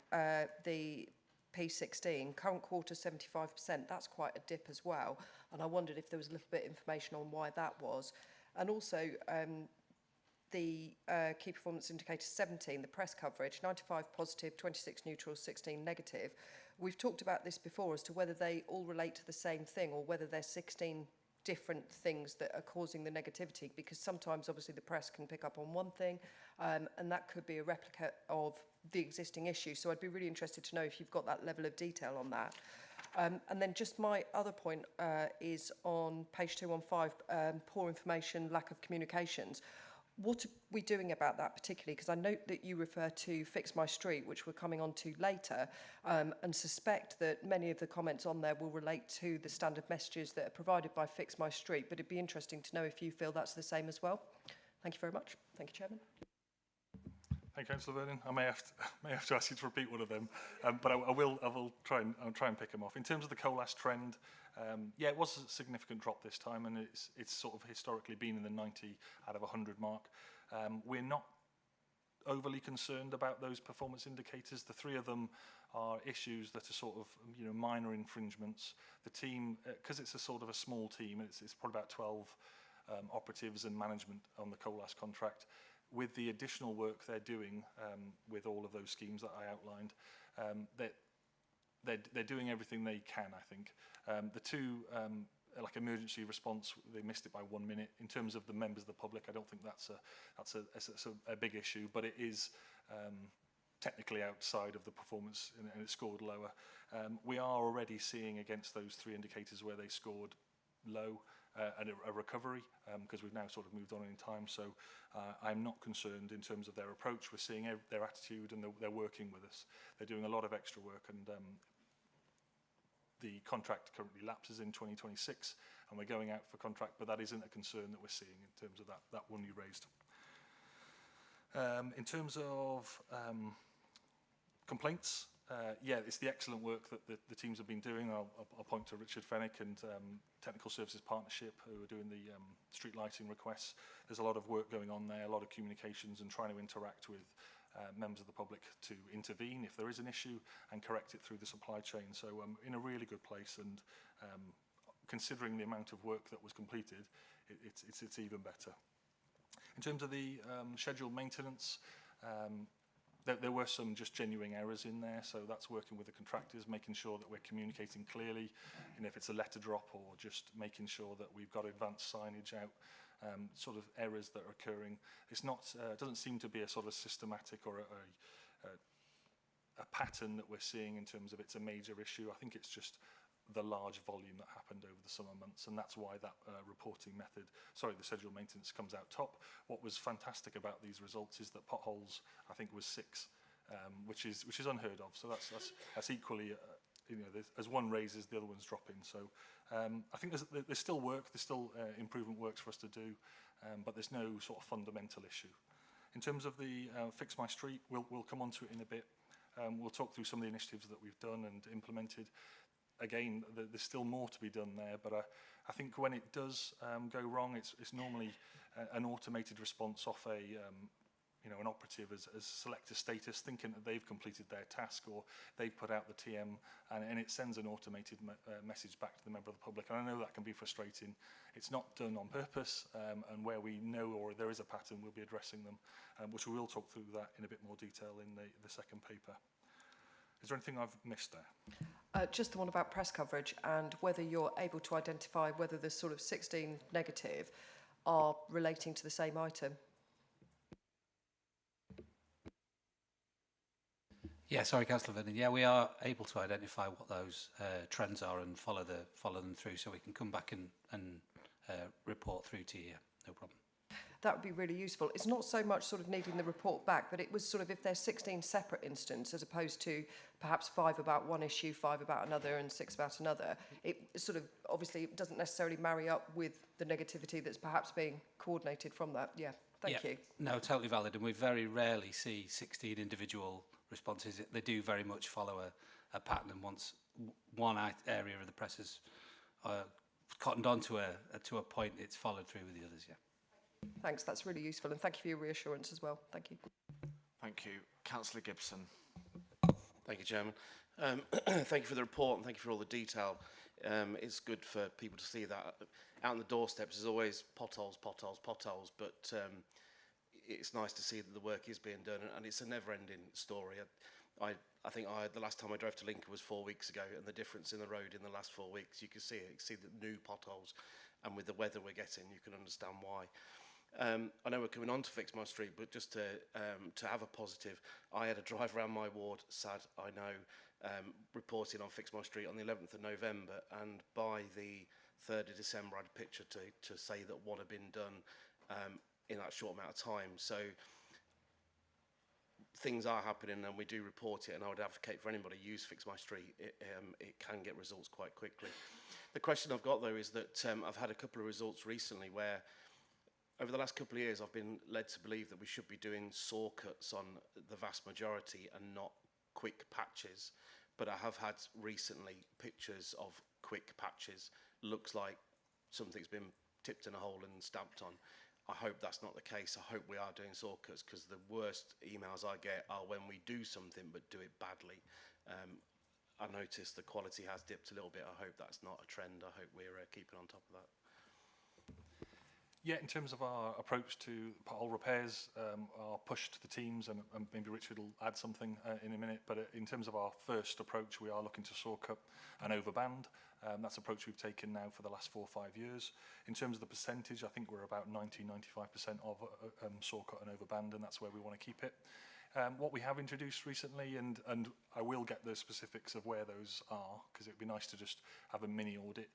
the P16, current quarter 75%, that's quite a dip as well, and I wondered if there was a little bit of information on why that was. And also, the key performance indicator 17, the press coverage, 95 positive, 26 neutral, 16 negative. We've talked about this before as to whether they all relate to the same thing or whether there's 16 different things that are causing the negativity, because sometimes obviously the press can pick up on one thing and that could be a replica of the existing issue. So I'd be really interested to know if you've got that level of detail on that. And then just my other point is on page 215, poor information, lack of communications. What are we doing about that particularly? Because I note that you refer to Fix My Street, which we're coming on to later, and suspect that many of the comments on there will relate to the standard messages that are provided by Fix My Street, but it'd be interesting to know if you feel that's the same as well. Thank you very much. Thank you, Chairman. Thank you, Councillor Vernon. I may have to ask you to repeat one of them, but I will try and pick them off. In terms of the coal ash trend, yeah, it was a significant drop this time, and it's sort of historically been in the 90 out of 100 mark. We're not overly concerned about those performance indicators. The three of them are issues that are sort of minor infringements. The team, because it's a sort of a small team, it's probably about 12 operatives and management on the coal ash contract. With the additional work they're doing with all of those schemes that I outlined, they're doing everything they can, I think. The two, like emergency response, they missed it by 1 minute. In terms of the members of the public, I don't think that's a big issue, but it is technically outside of the performance, and it scored lower. We are already seeing against those three indicators where they scored low, and a recovery, because we've now sort of moved on in time. So I'm not concerned in terms of their approach. We're seeing their attitude, and they're working with us. They're doing a lot of extra work, and the contract currently lapses in 2026, and we're going out for contract, but that isn't a concern that we're seeing in terms of that one you raised. In terms of complaints, yeah, it's the excellent work that the teams have been doing. I'll point to Richard Fennick and Technical Services Partnership, who are doing the street lighting requests. There's a lot of work going on there, a lot of communications, and trying to interact with members of the public to intervene if there is an issue and correct it through the supply chain. So in a really good place, and considering the amount of work that was completed, it's even better. In terms of the scheduled maintenance, there were some just genuine errors in there, so that's working with the contractors, making sure that we're communicating clearly, and if it's a letter drop, or just making sure that we've got advanced signage out, sort of errors that are occurring. It's not, doesn't seem to be a sort of systematic or a pattern that we're seeing in terms of it's a major issue. I think it's just the large volume that happened over the summer months, and that's why that reporting method, the scheduled maintenance comes out top. What was fantastic about these results is that potholes, I think, was 6, which is unheard of. So that's equally, as one raises, the other one's dropping. So I think there's still work, there's still improvement works for us to do, but there's no sort of fundamental issue. In terms of the Fix My Street, we'll come on to it in a bit. We'll talk through some of the initiatives that we've done and implemented. Again, there's still more to be done there, but I think when it does go wrong, it's normally an automated response off an operative as select a status, thinking that they've completed their task or they've put out the TM, and it sends an automated message back to the member of the public. And I know that can be frustrating. It's not done on purpose, and where we know or there is a pattern, we'll be addressing them, which we will talk through that in a bit more detail in the second paper. Is there anything I've missed there? Just the one about press coverage, and whether you're able to identify whether the sort of 16 negative are relating to the same item. Yeah, sorry, Councillor Vernon. Yeah, we are able to identify what those trends are and follow them through, so we can come back and report through to you. No problem. That would be really useful. It's not so much sort of needing the report back, but it was sort of if there's 16 separate instances as opposed to perhaps 5 about one issue, 5 about another, and 6 about another. It sort of obviously doesn't necessarily marry up with the negativity that's perhaps being coordinated from that. Yeah, thank you. No, totally valid, and we very rarely see 16 individual responses. They do very much follow a pattern, and once one area of the press is cottoned on to a point, it's followed through with the others. Yeah. Thanks, that's really useful, and thank you for your reassurance as well. Thank you. Thank you. Councillor Gibson. Thank you, Chairman. Thank you for the report, and thank you for all the detail. It's good for people to see that. Out on the doorsteps, there's always potholes, but it's nice to see that the work is being done, and it's a never-ending story. I think the last time I drove to Lincoln was 4 weeks ago, and the difference in the road in the last 4 weeks, you can see it. You can see the new potholes, and with the weather we're getting, you can understand why. I know we're coming on to Fix My Street, but just to have a positive, I had a drive around my ward, sad, I know, reporting on Fix My Street on the 11th of November, and by the 3rd of December I had a picture to say that what had been done. in that short amount of time. So things are happening and we do report it, and I would advocate for anybody use Fix My Street. It can get results quite quickly. The question I've got though is that I've had a couple of results recently where over the last couple of years I've been led to believe that we should be doing saw cuts on the vast majority and not quick patches, but I have had recently pictures of quick patches. Looks like something's been tipped in a hole and stamped on. I hope that's not the case. I hope we are doing saw cuts, because the worst emails I get are when we do something but do it badly. I noticed the quality has dipped a little bit. I hope that's not a trend. I hope we're keeping on top of that. Yeah, in terms of our approach to pothole repairs, our push to the teams, and maybe Richard will add something in a minute, but in terms of our first approach, we are looking to saw cut and overband. That's an approach we've taken now for the last 4 or 5 years. In terms of the percentage, I think we're about 90–95% of saw cut and overband, and that's where we want to keep it. What we have introduced recently, and I will get the specifics of where those are, because it would be nice to just have a mini audit.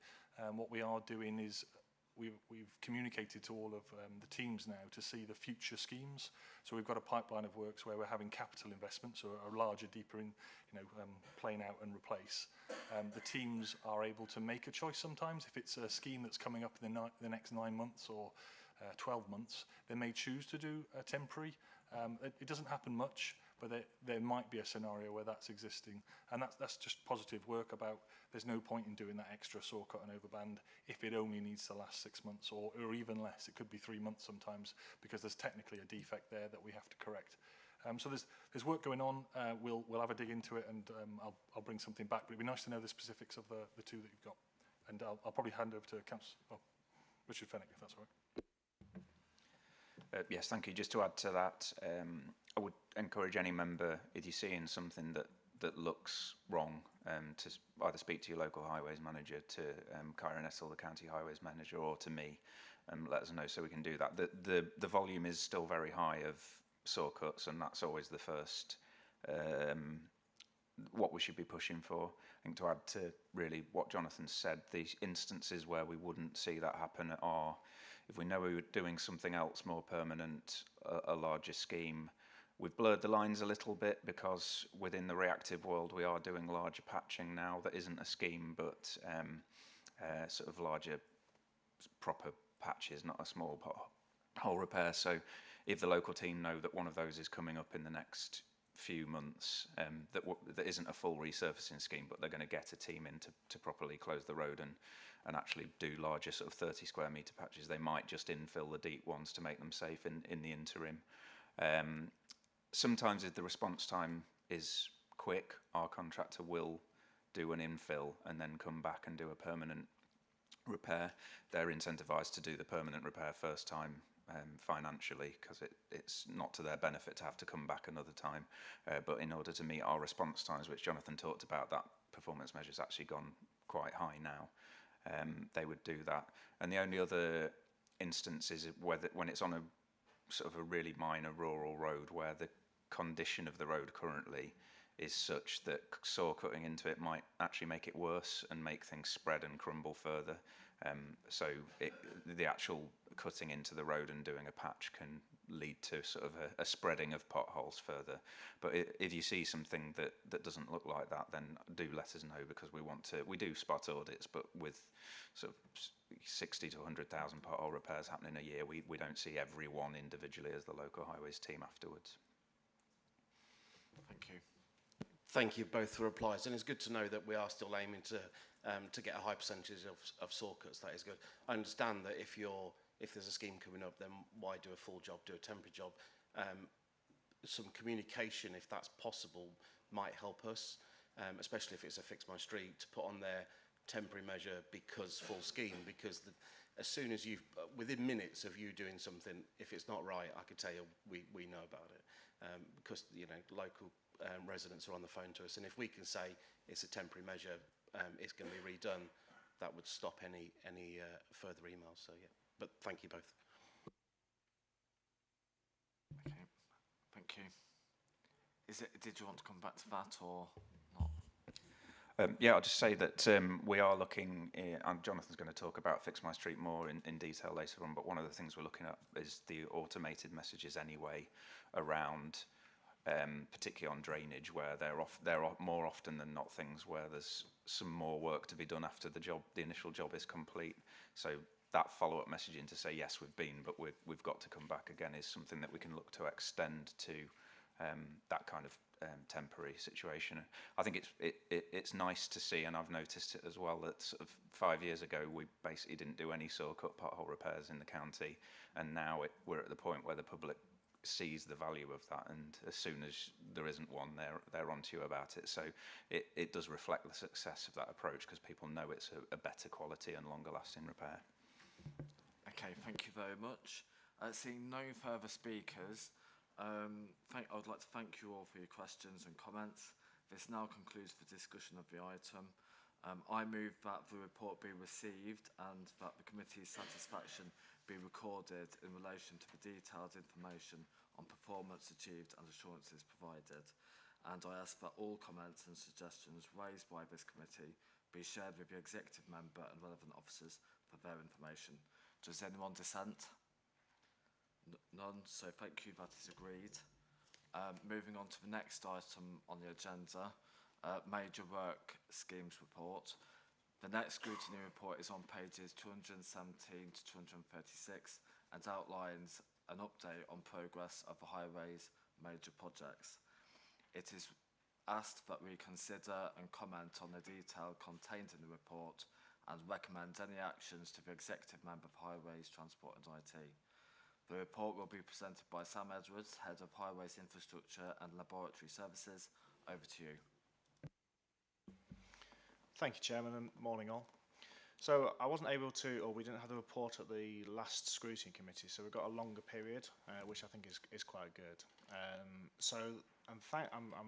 What we are doing is we've communicated to all of the teams now to see the future schemes. So we've got a pipeline of works where we're having capital investments, or a larger, deeper in, plane out and replace. The teams are able to make a choice sometimes. If it's a scheme that's coming up in the next 9 months or 12 months, they may choose to do a temporary. It doesn't happen much, but there might be a scenario where that's existing, and that's just positive work about there's no point in doing that extra saw cut and overband if it only needs to last 6 months or even less. It could be 3 months sometimes, because there's technically a defect there that we have to correct. So there's work going on. We'll have a dig into it, and I'll bring something back. But it'd be nice to know the specifics of the two that you've got, and I'll probably hand over to Richard Fenwick, if that's all right. Yes, thank you. Just to add to that, I would encourage any member, if you're seeing something that looks wrong, to either speak to your local highways manager, to Kyra Nettle, the county highways manager, or to me, and let us know so we can do that. The volume is still very high of saw cuts, and that's always the first what we should be pushing for. I think to add to really what Jonathan said, the instances where we wouldn't see that happen are if we know we were doing something else more permanent, a larger scheme. We've blurred the lines a little bit, because within the reactive world we are doing larger patching now that isn't a scheme, but sort of larger proper patches, not a small pothole repair. So if the local team know that one of those is coming up in the next few months, that isn't a full resurfacing scheme, but they're going to get a team in to properly close the road and actually do larger sort of 30 square metre patches, they might just infill the deep ones to make them safe in the interim. Sometimes if the response time is quick, our contractor will do an infill and then come back and do a permanent repair. They're incentivised to do the permanent repair first time financially, because it's not to their benefit to have to come back another time. But in order to meet our response times, which Jonathan talked about, that performance measure's actually gone quite high now. They would do that. And the only other instance is when it's on a sort of a really minor rural road where the condition of the road currently is such that saw cutting into it might actually make it worse and make things spread and crumble further. So the actual cutting into the road and doing a patch can lead to sort of a spreading of potholes further. But if you see something that doesn't look like that, then do let us know, because we do spot audits, but with sort of 60 to 100,000 pothole repairs happening a year, we don't see every one individually as the local highways team afterwards. Thank you. Thank you both for replies, and it's good to know that we are still aiming to get a high percentage of saw cuts. That is good. I understand that if there's a scheme coming up, then why do a full job, do a temporary job? Some communication, if that's possible, might help us, especially if it's a Fix My Street, to put on their temporary measure because full scheme, because as soon as within minutes of you doing something, if it's not right, I could tell you we know about it, because local residents are on the phone to us, and if we can say it's a temporary measure, it's going to be redone, that would stop any further emails. So yeah, but thank you both. Okay, thank you. Did you want to come back to that or not? Yeah, I'll just say that we are looking, and Jonathan's going to talk about Fix My Street more in detail later on, but one of the things we're looking at is the automated messages anyway around, particularly on drainage, where they're more often than not things where there's some more work to be done after the initial job is complete. So that follow-up messaging to say, yes, we've been, but we've got to come back again is something that we can look to extend to that kind of temporary situation. I think it's nice to see, and I've noticed it as well, that sort of 5 years ago we basically didn't do any saw cut pothole repairs in the county, and now we're at the point where the public sees the value of that, and as soon as there isn't one, they're onto you about it. So it does reflect the success of that approach, because people know it's a better quality and longer lasting repair. Okay, thank you very much. Seeing no further speakers, I would like to thank you all for your questions and comments. This now concludes the discussion of the item. I move that the report be received and that the committee's satisfaction be recorded in relation to the detailed information on performance achieved and assurances provided. And I ask that all comments and suggestions raised by this committee be shared with the executive member and relevant officers for their information. Does anyone dissent? None, so thank you, that is agreed. Moving on to the next item on the agenda, Major Work Schemes Report. The next scrutiny report is on pages 217 to 236 and outlines an update on progress of the highways major projects. It is asked that we consider and comment on the detail contained in the report and recommend any actions to the executive member for Highways, Transport and IT. The report will be presented by Sam Edwards, Head of Highways Infrastructure and Laboratory Services. Over to you. Thank you, Chairman, and morning all. So I wasn't able to, or we didn't have the report at the last scrutiny committee, so we've got a longer period, which I think is quite good. I'm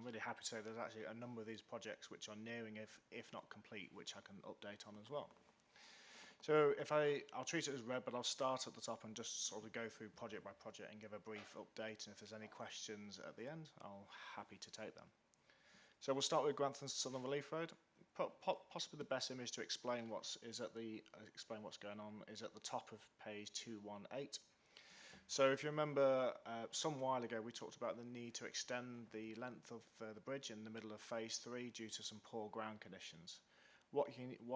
really happy to say there's actually a number of these projects which are nearing, if not complete, which I can update on as well. So I'll treat it as read, but I'll start at the top and just sort of go through project by project and give a brief update. And if there's any questions at the end, I'll happy to take them. So we'll start with Grantham Southern Relief Road. Possibly the best image to explain what's going on is at the top of page 218. So if you remember, some while ago we talked about the need to extend the length of the bridge in the middle of phase 3 due to some poor ground conditions. What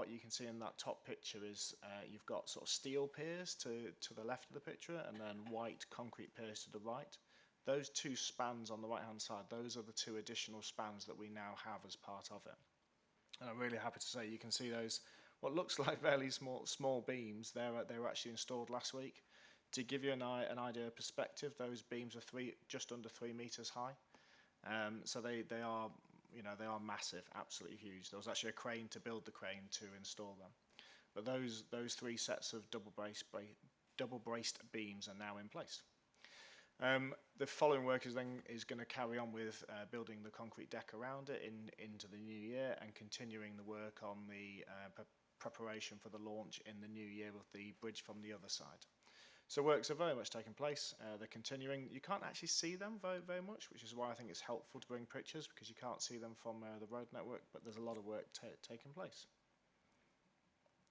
you can see in that top picture is you've got sort of steel piers to the left of the picture and then white concrete piers to the right. Those two spans on the right hand side, those are the two additional spans that we now have as part of it. And I'm really happy to say you can see those, what looks like fairly small beams, they were actually installed last week. To give you an idea of perspective, those beams are just under 3 meters high. So they are massive, absolutely huge. There was actually a crane to build the crane to install them. But those 3 sets of double braced beams are now in place. The following work is going to carry on with building the concrete deck around it into the new year and continuing the work on the preparation for the launch in the new year of the bridge from the other side. So works are very much taking place. They're continuing. You can't actually see them very much, which is why I think it's helpful to bring pictures, because you can't see them from the road network, but there's a lot of work taking place.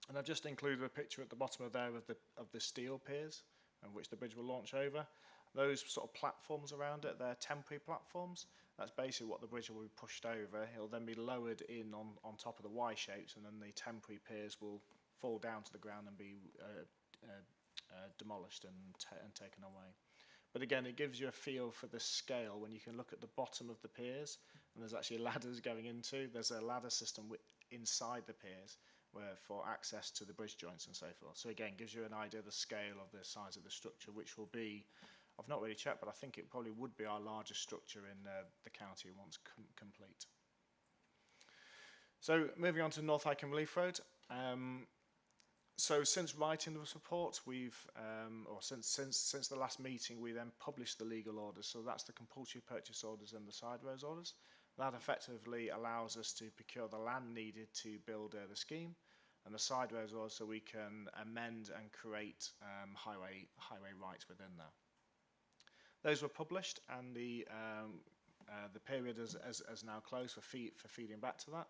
And I've just included a picture at the bottom of there of the steel piers, which the bridge will launch over. Those sort of platforms around it, they're temporary platforms. That's basically what the bridge will be pushed over. It'll then be lowered in on top of the Y shapes, and then the temporary piers will fall down to the ground and be demolished and taken away. But again, it gives you a feel for the scale when you can look at the bottom of the piers, and there's actually ladders going into. There's a ladder system inside the piers for access to the bridge joints and so forth. So again, gives you an idea of the scale of the size of the structure, which will be, I've not really checked, but I think it probably would be our largest structure in the county once complete. So moving on to North Highcombe Relief Road. So since writing this report, since the last meeting, we then published the legal orders. So that's the compulsory purchase orders and the side roads orders. That effectively allows us to procure the land needed to build the scheme, and the side roads orders so we can amend and create highway rights within there. Those were published, and the period is now closed for feeding back to that.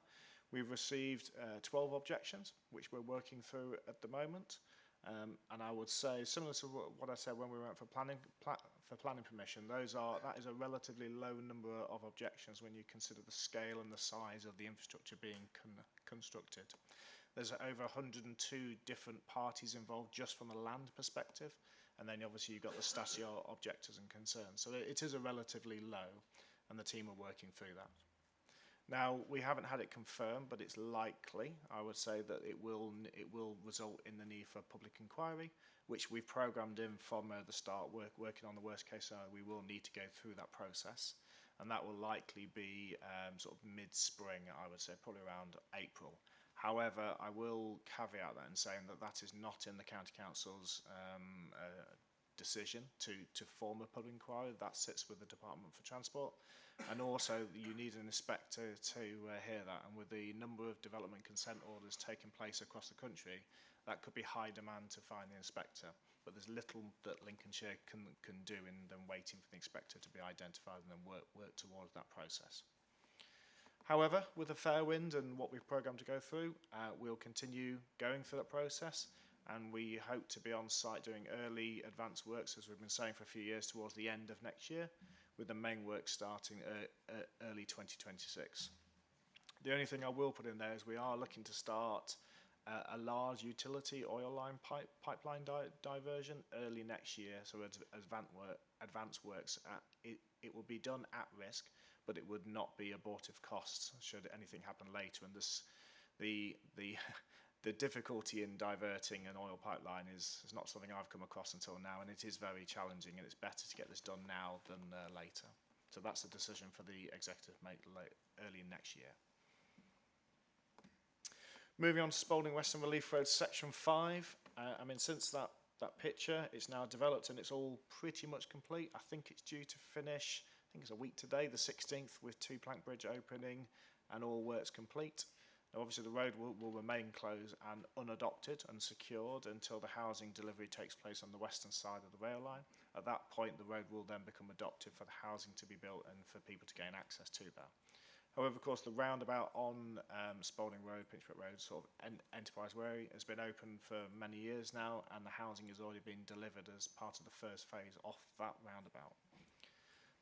We've received 12 objections, which we're working through at the moment. And I would say, similar to what I said when we went for planning permission, that is a relatively low number of objections when you consider the scale and the size of the infrastructure being constructed. There's over 102 different parties involved just from a land perspective, and then obviously you've got the statute objectors and concerns. So it is a relatively low, and the team are working through that. Now, we haven't had it confirmed, but it's likely, I would say, that it will result in the need for a public inquiry, which we've programmed in from the start, working on the worst case scenario. We will need to go through that process, and that will likely be sort of mid-spring, I would say, probably around April. However, I will caveat that in saying that that is not in the County Council's decision to form a public inquiry. That sits with the Department for Transport, and also you need an inspector to hear that, and with the number of development consent orders taking place across the country, that could be high demand to find the inspector, but there's little that Lincolnshire can do in them waiting for the inspector to be identified and then work towards that process. However, with a fair wind and what we've programmed to go through, we'll continue going through that process, and we hope to be on site doing early advanced works, as we've been saying for a few years, towards the end of next year, with the main work starting early 2026. The only thing I will put in there is we are looking to start a large utility oil line pipeline diversion early next year, so as advanced works. It will be done at risk, but it would not be abortive costs should anything happen later. And the difficulty in diverting an oil pipeline is not something I've come across until now, and it is very challenging, and it's better to get this done now than later. So that's a decision for the executive to make early next year. Moving on to Spalding Western Relief Road Section 5. I mean, since that picture, it's now developed and it's all pretty much complete. I think it's due to finish, I think it's a week today, the 16th, with 2 plank bridge opening and all works complete. Now, obviously, the road will remain closed and unadopted and secured until the housing delivery takes place on the western side of the rail line. At that point, the road will then become adopted for the housing to be built and for people to gain access to that. However, of course, the roundabout on Spalding Road, Pinchbrook Road, sort of Enterprise Way, has been open for many years now, and the housing has already been delivered as part of the first phase off that roundabout.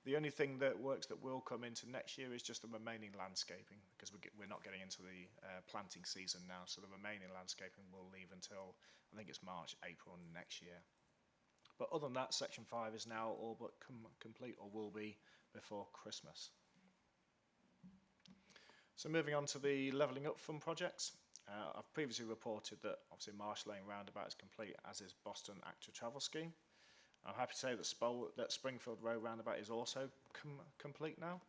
The only thing that works that will come into next year is just the remaining landscaping, because we're not getting into the planting season now, so the remaining landscaping will leave until, I think it's March, April next year. But other than that, Section 5 is now all but complete, or will be before Christmas. So moving on to the Levelling Up Fund projects. I've previously reported that obviously Marsh Lane Roundabout is complete, as is Boston Active Travel Scheme. I'm happy to say that Springfield Road Roundabout is also complete now.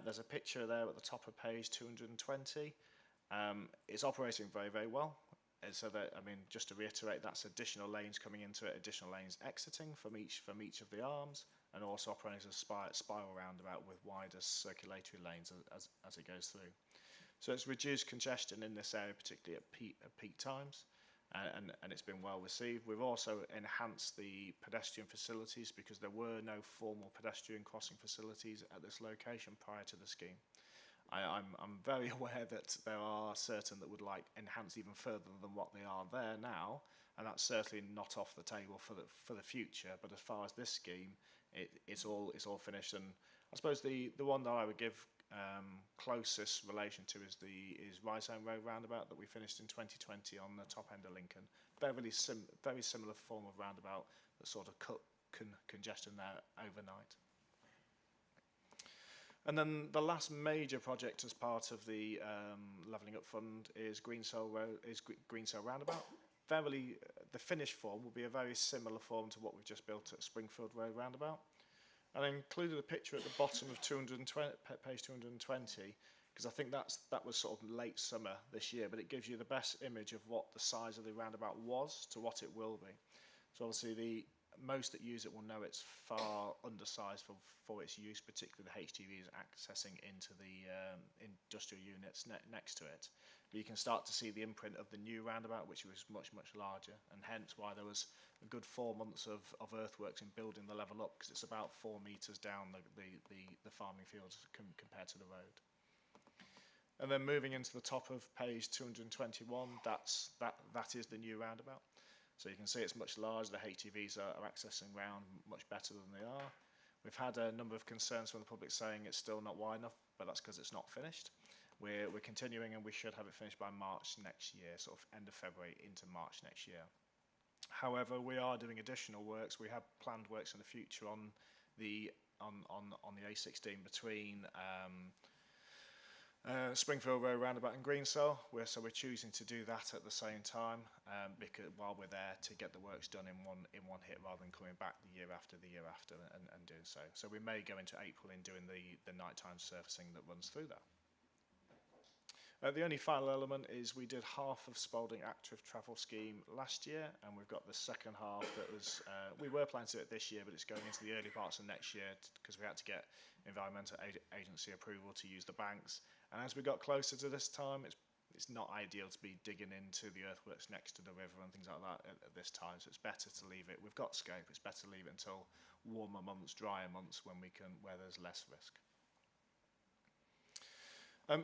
There's a picture there at the top of page 220. It's operating very, very well. And so that, I mean, just to reiterate, that's additional lanes coming into it, additional lanes exiting from each of the arms, and also operating as a spiral roundabout with wider circulatory lanes as it goes through. So it's reduced congestion in this area, particularly at peak times. And it's been well received. We've also enhanced the pedestrian facilities because there were no formal pedestrian crossing facilities at this location prior to the scheme. I'm very aware that there are certain that would like enhance even further than what they are there now, and that's certainly not off the table for the future. But as far as this scheme, it's all finished. And I suppose the one that I would give closest relation to is Rysholme Road Roundabout that we finished in 2020 on the top end of Lincoln. Very similar form of roundabout that sort of cut congestion there overnight. And then the last major project as part of the Levelling Up Fund is Greensale Roundabout. The finished form will be a very similar form to what we've just built at Springfield Road Roundabout. And I included a picture at the bottom of page 220, because I think that was sort of late summer this year, but it gives you the best image of what the size of the roundabout was to what it will be. So obviously most that use it will know it's far undersized for its use, particularly the HGVs accessing into the industrial units next to it. But you can start to see the imprint of the new roundabout, which was much, much larger, and hence why there was a good 4 months of earthworks in building the level up, because it's about 4 metres down the farming fields compared to the road. And then moving into the top of page 221, that is the new roundabout. So you can see it's much larger. The HGVs are accessing round much better than they are. We've had a number of concerns from the public saying it's still not wide enough, but that's because it's not finished. We're continuing, and we should have it finished by March next year, sort of end of February into March next year. However, we are doing additional works. We have planned works in the future on the A16 between Springfield Road roundabout and Greensell. So we're choosing to do that at the same time because while we're there to get the works done in one hit rather than coming back the year after and doing so. So we may go into April in doing the nighttime surfacing that runs through there. The only final element is we did half of Spalding Active Travel Scheme last year, and we've got the second half that was, we were planning to do it this year, but it's going into the early parts of next year because we had to get environmental agency approval to use the banks. And as we got closer to this time, it's not ideal to be digging into the earthworks next to the river and things like that at this time, so it's better to leave it. We've got scope, it's better to leave it until warmer months, drier months where there's less risk.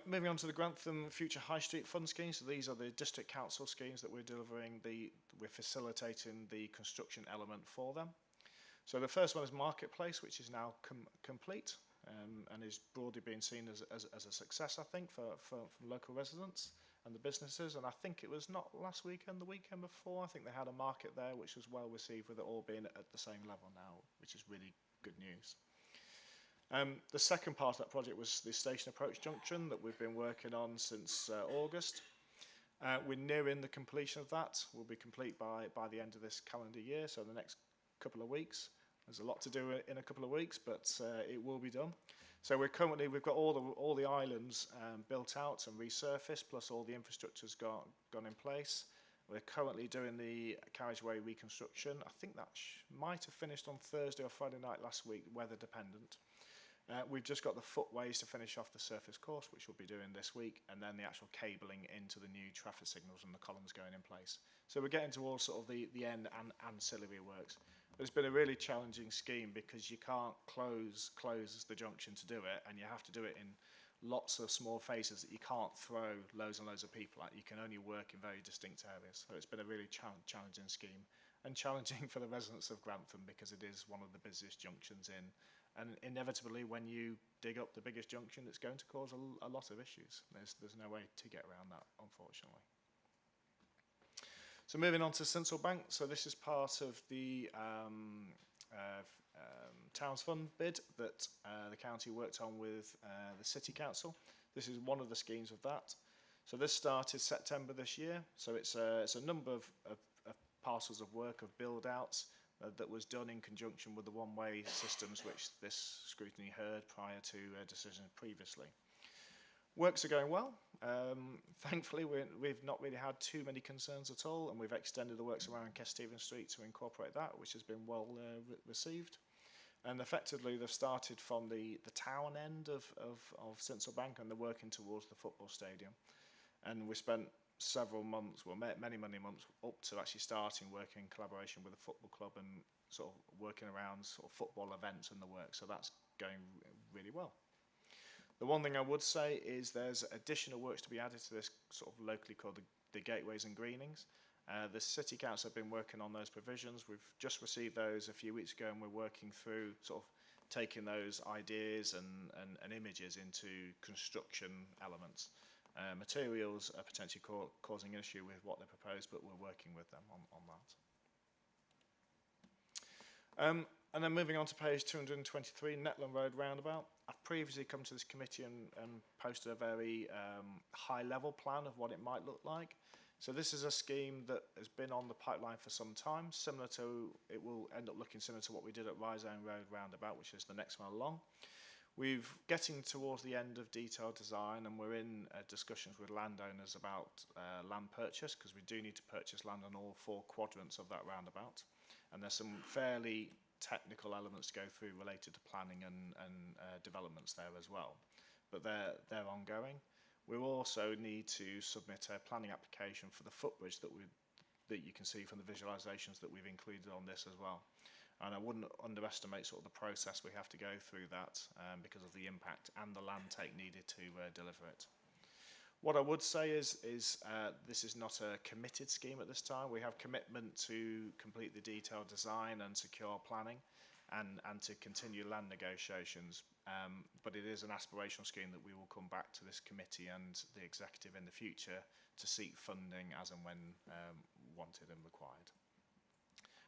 Moving on to the Grantham Future High Street Fund scheme. So these are the district council schemes that we're delivering. We're facilitating the construction element for them. So the first one is Marketplace, which is now complete and is broadly being seen as a success, I think, for local residents and the businesses. And I think it was not last weekend, the weekend before. I think they had a market there, which was well received, with it all being at the same level now, which is really good news. The second part of that project was the Station Approach Junction that we've been working on since August. We're nearing the completion of that. We'll be complete by the end of this calendar year, so the next couple of weeks. There's a lot to do in a couple of weeks, but it will be done. So we've got all the islands built out and resurfaced, plus all the infrastructure's gone in place. We're currently doing the carriageway reconstruction. I think that might have finished on Thursday or Friday night last week, weather dependent. We've just got the footways to finish off the surface course, which we'll be doing this week, and then the actual cabling into the new traffic signals and the columns going in place. So we're getting towards sort of the end and ancillary works. But it's been a really challenging scheme because you can't close the junction to do it, and you have to do it in lots of small phases that you can't throw loads and loads of people at. You can only work in very distinct areas. So it's been a really challenging scheme, and challenging for the residents of Grantham because it is one of the busiest junctions in. And inevitably, when you dig up the biggest junction, it's going to cause a lot of issues. There's no way to get around that, unfortunately. So moving on to Sincil Bank. So this is part of the Towns Fund bid that the county worked on with the City Council. This is one of the schemes of that. So this started September this year. So it's a number of parcels of work, of build-outs, that was done in conjunction with the one-way systems which this scrutiny heard prior to decisions previously. Works are going well. Thankfully, we've not really had too many concerns at all, and we've extended the works around Kesteven Street to incorporate that, which has been well received. And effectively, they've started from the town end of Sincil Bank, and they're working towards the football stadium. And we spent several months, well, many months up to actually starting working in collaboration with the football club and sort of working around sort of football events and the work. So that's going really well. The one thing I would say is there's additional works to be added to this, sort of locally called the gateways and greenings. The City Council have been working on those provisions. We've just received those a few weeks ago, and we're working through sort of taking those ideas and images into construction elements. Materials are potentially causing an issue with what they propose, but we're working with them on that. And then moving on to page 223, Netland Road Roundabout. I've previously come to this committee and posted a very high-level plan of what it might look like. So this is a scheme that has been on the pipeline for some time, it will end up looking similar to what we did at Rhizome Road Roundabout, which is the next one along. We're getting towards the end of detailed design, and we're in discussions with landowners about land purchase, because we do need to purchase land on all 4 quadrants of that roundabout. And there's some fairly technical elements to go through related to planning and developments there as well. But they're ongoing. We also need to submit a planning application for the footbridge that you can see from the visualisations that we've included on this as well. And I wouldn't underestimate sort of the process we have to go through that because of the impact and the land take needed to deliver it. What I would say is this is not a committed scheme at this time. We have commitment to complete the detailed design and secure planning and to continue land negotiations. But it is an aspirational scheme that we will come back to this committee and the executive in the future to seek funding as and when wanted and required.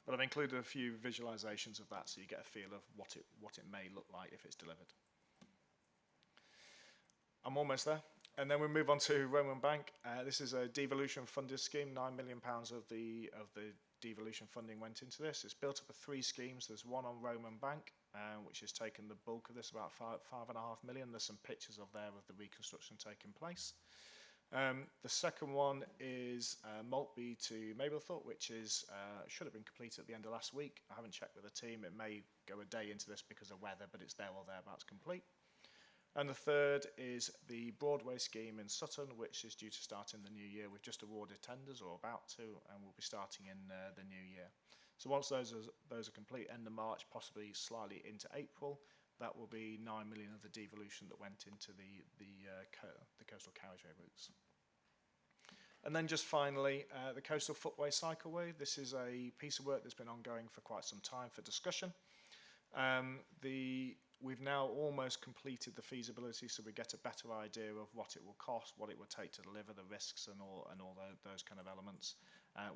But I've included a few visualisations of that so you get a feel of what it may look like if it's delivered. I'm almost there. And then we move on to Roman Bank. This is a devolution funded scheme. £9 million of the devolution funding went into this. It's built up of 3 schemes. There's one on Roman Bank, which has taken the bulk of this, about £5.5 million. There's some pictures of the reconstruction taking place. The second one is Maltby to Mablethorpe, which should have been completed at the end of last week. I haven't checked with the team. It may go a day into this because of weather, but it's there or thereabouts complete. And the third is the Broadway scheme in Sutton, which is due to start in the new year. We've just awarded tenders, or about to, and we'll be starting in the new year. So once those are complete, end of March, possibly slightly into April, that will be 9 million of the devolution that went into the coastal carriageway routes. And then just finally, the coastal footway cycleway. This is a piece of work that's been ongoing for quite some time for discussion. We've now almost completed the feasibility, so we get a better idea of what it will cost, what it will take to deliver, the risks and all those kind of elements.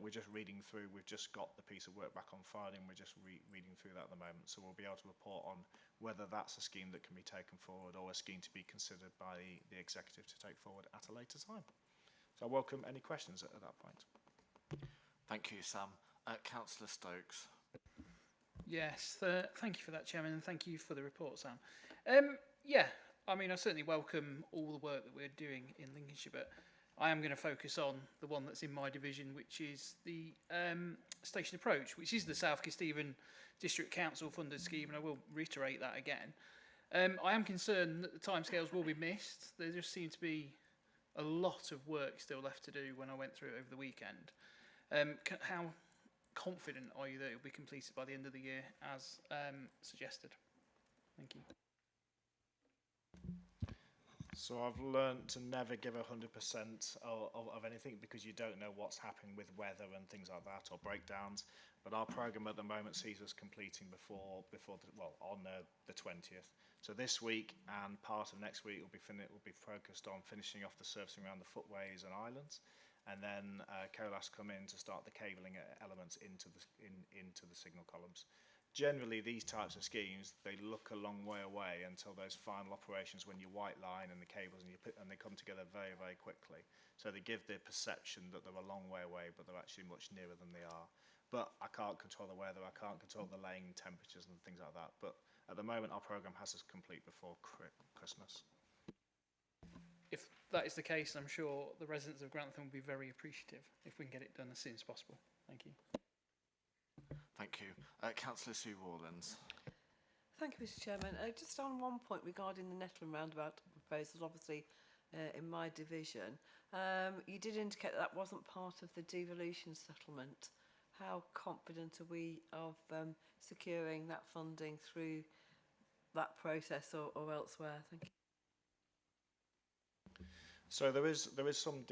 We're just reading through. We've just got the piece of work back on Friday, and we're just reading through that at the moment. So we'll be able to report on whether that's a scheme that can be taken forward or a scheme to be considered by the executive to take forward at a later time. So I welcome any questions at that point. Thank you, Sam. Councillor Stokes. Yes, thank you for that, Chairman, and thank you for the report, Sam. Yeah, I mean, I certainly welcome all the work that we're doing in Lincolnshire, but I am going to focus on the one that's in my division, which is the station approach, which is the South Kesteven District Council funded scheme, and I will reiterate that again. I am concerned that the timescales will be missed. There just seems to be a lot of work still left to do when I went through it over the weekend. How confident are you that it will be completed by the end of the year as suggested? Thank you. So I've learned to never give 100% of anything because you don't know what's happening with weather and things like that, or breakdowns. But our programme at the moment sees us completing on the 20th. So this week and part of next week will be focused on finishing off the surfacing around the footways and islands. And then Colas come in to start the cabling elements into the signal columns. Generally, these types of schemes, they look a long way away until those final operations when you white line and the cables and they come together very, very quickly. So they give the perception that they're a long way away, but they're actually much nearer than they are. But I can't control the weather, I can't control the laying temperatures and things like that. But at the moment, our programme has us complete before Christmas. If that is the case, I'm sure the residents of Grantham will be very appreciative if we can get it done as soon as possible. Thank you. Thank you. Councillor Sue Rawlins. Thank you, Mr. Chairman. Just on one point regarding the Netlin roundabout proposals, obviously in my division, you did indicate that wasn't part of the devolution settlement. How confident are we of securing that funding through that process or elsewhere? Thank you. So there is some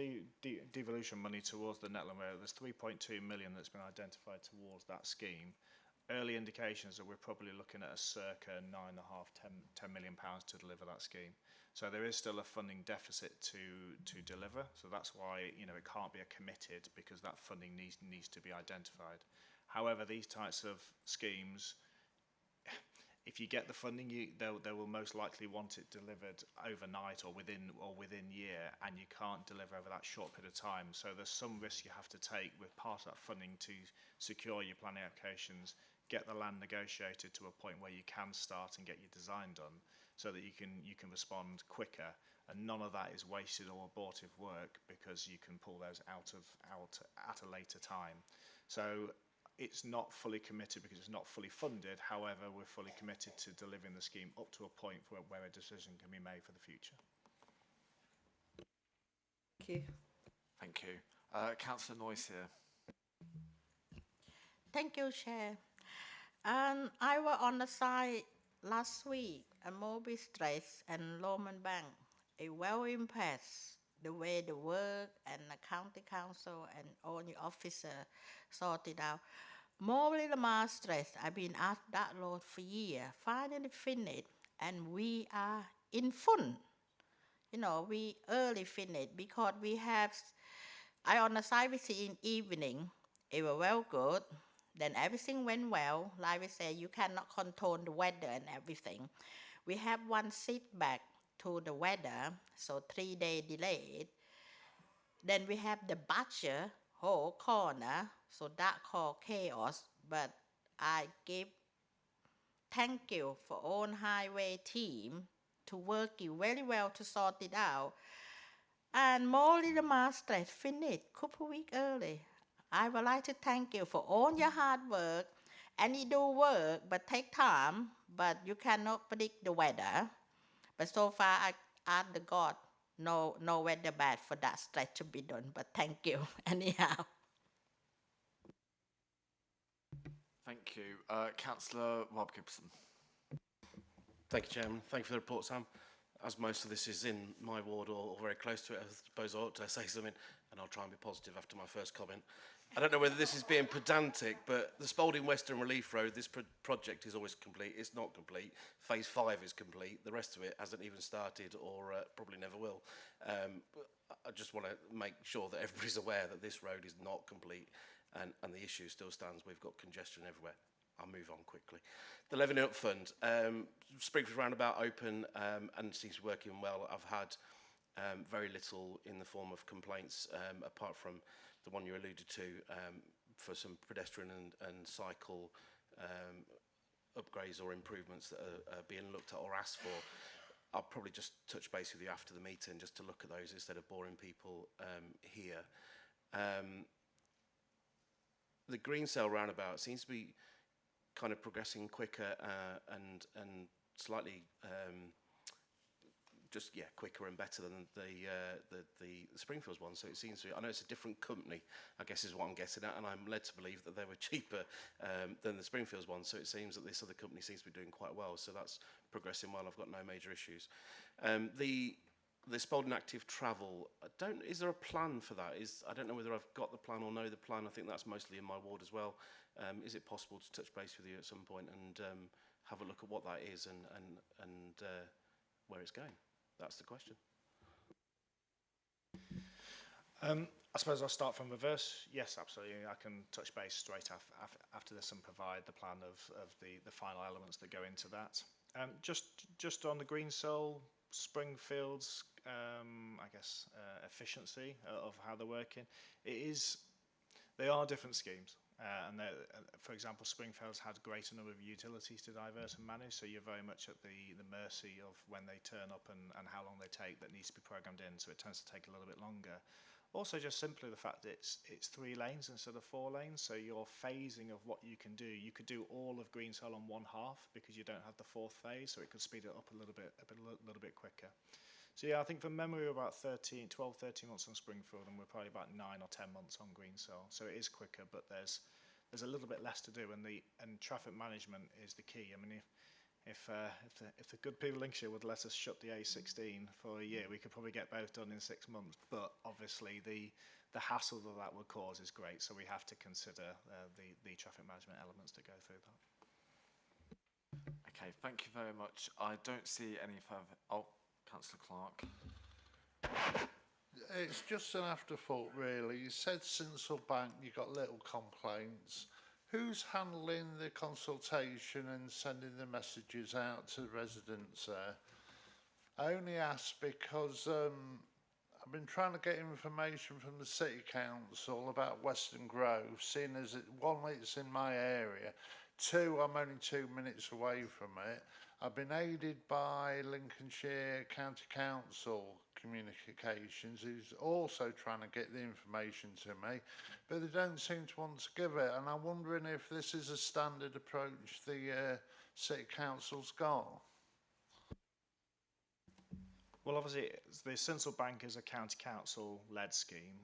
devolution money towards the Netlin Rail. There's 3.2 million that's been identified towards that scheme. Early indications that we're probably looking at a circa 10 million pounds to deliver that scheme. So there is still a funding deficit to deliver. So that's why it can't be a committed, because that funding needs to be identified. However, these types of schemes, if you get the funding, they will most likely want it delivered overnight or within year, and you can't deliver over that short period of time. So there's some risk you have to take with part of that funding to secure your planning applications, get the land negotiated to a point where you can start and get your design done, so that you can respond quicker, and none of that is wasted or abortive work because you can pull those out at a later time. So it's not fully committed because it's not fully funded. However, we're fully committed to delivering the scheme up to a point where a decision can be made for the future. Thank you. Thank you. Councillor Noyce here. Thank you, Chair. I was on the site last week at Moby Straits and Roman Bank. I was well impressed the way the work and the county council and all the officer sorted out. More little more stress. I've been at that road for years. Finally finished, and we are in fun. You know, we early finished because we have. I on the side visit in evening. It was well good. Then everything went well. Like we say, you cannot control the weather and everything. We have one sit back to the weather, so 3-day delayed. Then we have the butcher whole corner, so that called chaos. But I give thank you for own highway team to working very well to sort it out. And more little master finished couple week early. I would like to thank you for all your hard work. And you do work, but take time. But you cannot predict the weather. But so far, I ask the God, no weather bad for that stretch to be done. But thank you anyhow. Thank you. Councillor Rob Gibson. Thank you, Chairman. Thank you for the report, Sam. As most of this is in my ward or very close to it, I suppose I ought to say something, and I'll try and be positive after my first comment. I don't know whether this is being pedantic, but the Spalding Western Relief Road, this project is always complete. It's not complete. Phase 5 is complete. The rest of it hasn't even started or probably never will. I just want to make sure that everybody's aware that this road is not complete and the issue still stands. We've got congestion everywhere. I'll move on quickly. The Levelling Up Fund. Springfield Roundabout open and seems to be working well. I've had very little in the form of complaints apart from the one you alluded to for some pedestrian and cycle upgrades or improvements that are being looked at or asked for. I'll probably just touch base with you after the meeting just to look at those instead of boring people here. The Green Cell roundabout seems to be kind of progressing quicker and slightly quicker and better than the Springfields one. So it seems to be, I know it's a different company, I guess is what I'm getting at, and I'm led to believe that they were cheaper than the Springfields one. So it seems that this other company seems to be doing quite well. So that's progressing well. I've got no major issues. The Spalding Active Travel, is there a plan for that? I don't know whether I've got the plan or know the plan. I think that's mostly in my ward as well. Is it possible to touch base with you at some point and have a look at what that is and where it's going? That's the question. I suppose I'll start from reverse. Yes, absolutely. I can touch base straight after this and provide the plan of the final elements that go into that. Just on the Green Cell, Springfield's, efficiency of how they're working. They are different schemes. For example, Springfield's had greater number of utilities to divert and manage, so you're very much at the mercy of when they turn up and how long they take that needs to be programmed in, so it tends to take a little bit longer. Also, just simply the fact that it's 3 lanes instead of 4 lanes, so your phasing of what you can do, you could do all of Green Cell on one half because you don't have the 4th phase, so it could speed it up a little bit quicker. So yeah, I think from memory we're about 12, 13 months on Springfield, and we're probably about 9 or 10 months on Green Cell. So it is quicker, but there's a little bit less to do, and traffic management is the key. I mean, if the good people of Lincolnshire would let us shut the A16 for a year, we could probably get both done in 6 months. But obviously the hassle that would cause is great, so we have to consider the traffic management elements that go through that. Okay, thank you very much. I don't see any further. Oh, Councillor Clark. It's just an afterthought, really. You said Sinsel Bank, you got little complaints. Who's handling the consultation and sending the messages out to the residents there? I only ask because I've been trying to get information from the City Council about Western Grove, seeing as it's in my area. 2, I'm only 2 minutes away from it. I've been aided by Lincolnshire County Council Communications, who's also trying to get the information to me, but they don't seem to want to give it. And I'm wondering if this is a standard approach the City Council's got. Well, obviously, the Sinsel Bank is a county council-led scheme,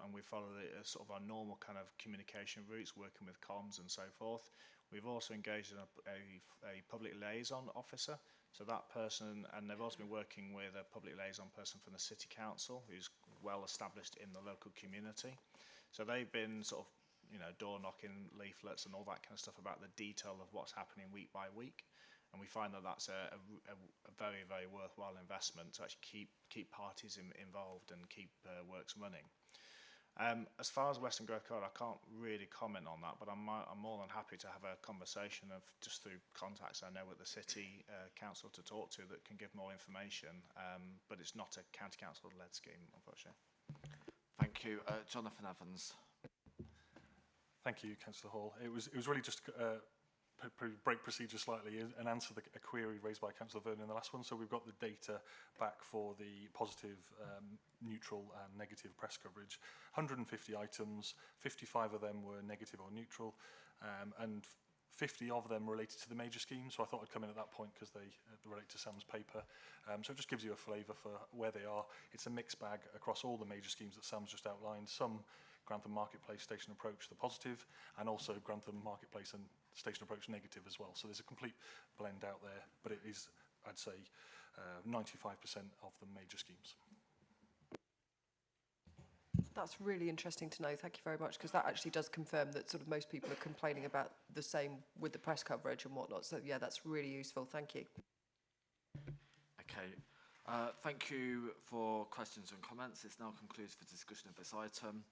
and we follow sort of our normal kind of communication routes, working with comms and so forth. We've also engaged in a public liaison officer So that person, and they've also been working with a public liaison person from the City Council who's well established in the local community. So they've been sort of, you know, door knocking leaflets and all that kind of stuff about the detail of what's happening week by week. And we find that that's a very, very worthwhile investment to actually keep parties involved and keep works running. As far as Western Growth Code, I can't really comment on that, but I'm more than happy to have a conversation of just through contacts I know at the City Council to talk to that can give more information, but it's not a county council-led scheme, unfortunately. Thank you. Jonathan Evans. Thank you, Councillor Hall. It was really just break procedure slightly and answer a query raised by Councillor Vernon in the last one. So we've got the data back for the positive, neutral and negative press coverage. 150 items, 55 of them were negative or neutral, and 50 of them related to the major schemes. So I thought I'd come in at that point because they relate to Sam's paper. So it just gives you a flavour for where they are. It's a mixed bag across all the major schemes that Sam's just outlined. Some Grantham Marketplace Station Approach, the positive, and also Grantham Marketplace and Station Approach negative as well. So there's a complete blend out there, but it is, I'd say, 95% of the major schemes. That's really interesting to know. Thank you very much, because that actually does confirm that sort of most people are complaining about the same with the press coverage and whatnot. So yeah, that's really useful. Thank you. Okay. Thank you for questions and comments. This now concludes the discussion of this item.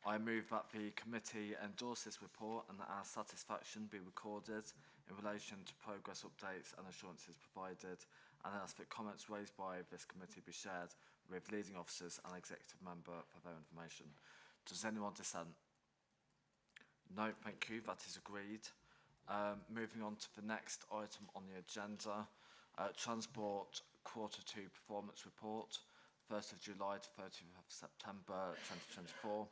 I move that the committee endorse this report and that our satisfaction be recorded in relation to progress updates and assurances provided, and ask that comments raised by this committee be shared with leading officers and executive member for their information. Does anyone dissent? No, thank you, that is agreed. Moving on to the next item on the agenda, Transport Q2 Performance Report, 1st of July to 30th of September 2024.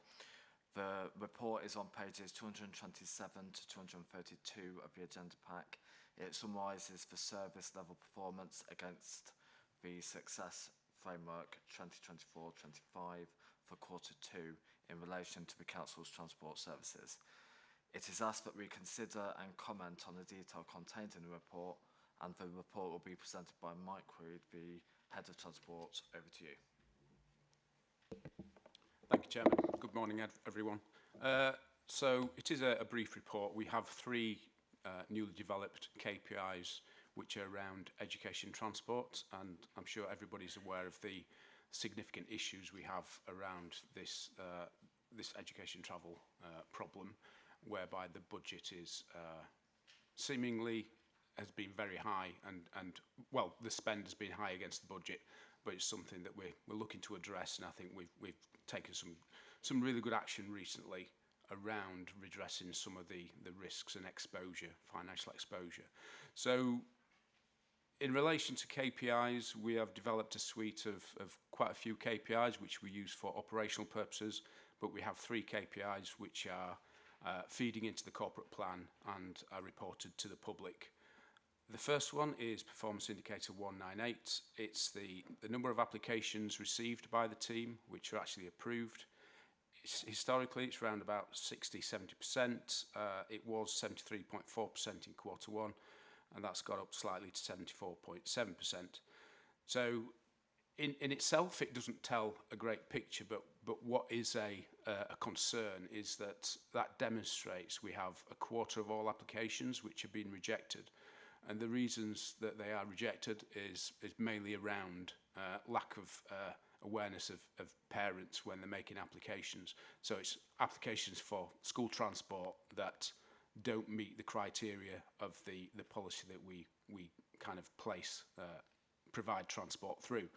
The report is on pages 227 to 232 of the agenda pack. It summarises the service level performance against the Success Framework 2024-25 for Q2 in relation to the Council's transport services. It is asked that we consider and comment on the detail contained in the report, and the report will be presented by Mike Reid, the Head of Transport. Over to you. Thank you, Chairman. Good morning, everyone. So it is a brief report. We have three newly developed KPIs which are around education transport, and I'm sure everybody's aware of the significant issues we have around this education travel problem, whereby the budget is seemingly has been very high, and well, the spend has been high against the budget, but it's something that we're looking to address, and I think we've taken some really good action recently around redressing some of the risks and exposure, financial exposure. So in relation to KPIs, we have developed a suite of quite a few KPIs which we use for operational purposes, but we have three KPIs which are feeding into the corporate plan and are reported to the public. The first one is Performance Indicator 198. It's the number of applications received by the team which are actually approved. Historically, it's around about 60-70%. It was 73.4% in Q1, and that's got up slightly to 74.7%. So in itself, it doesn't tell a great picture, but what is a concern is that demonstrates we have a quarter of all applications which have been rejected. And the reasons that they are rejected is mainly around lack of awareness of parents when they're making applications. So it's applications for school transport that don't meet the criteria of the policy that we kind of provide transport through.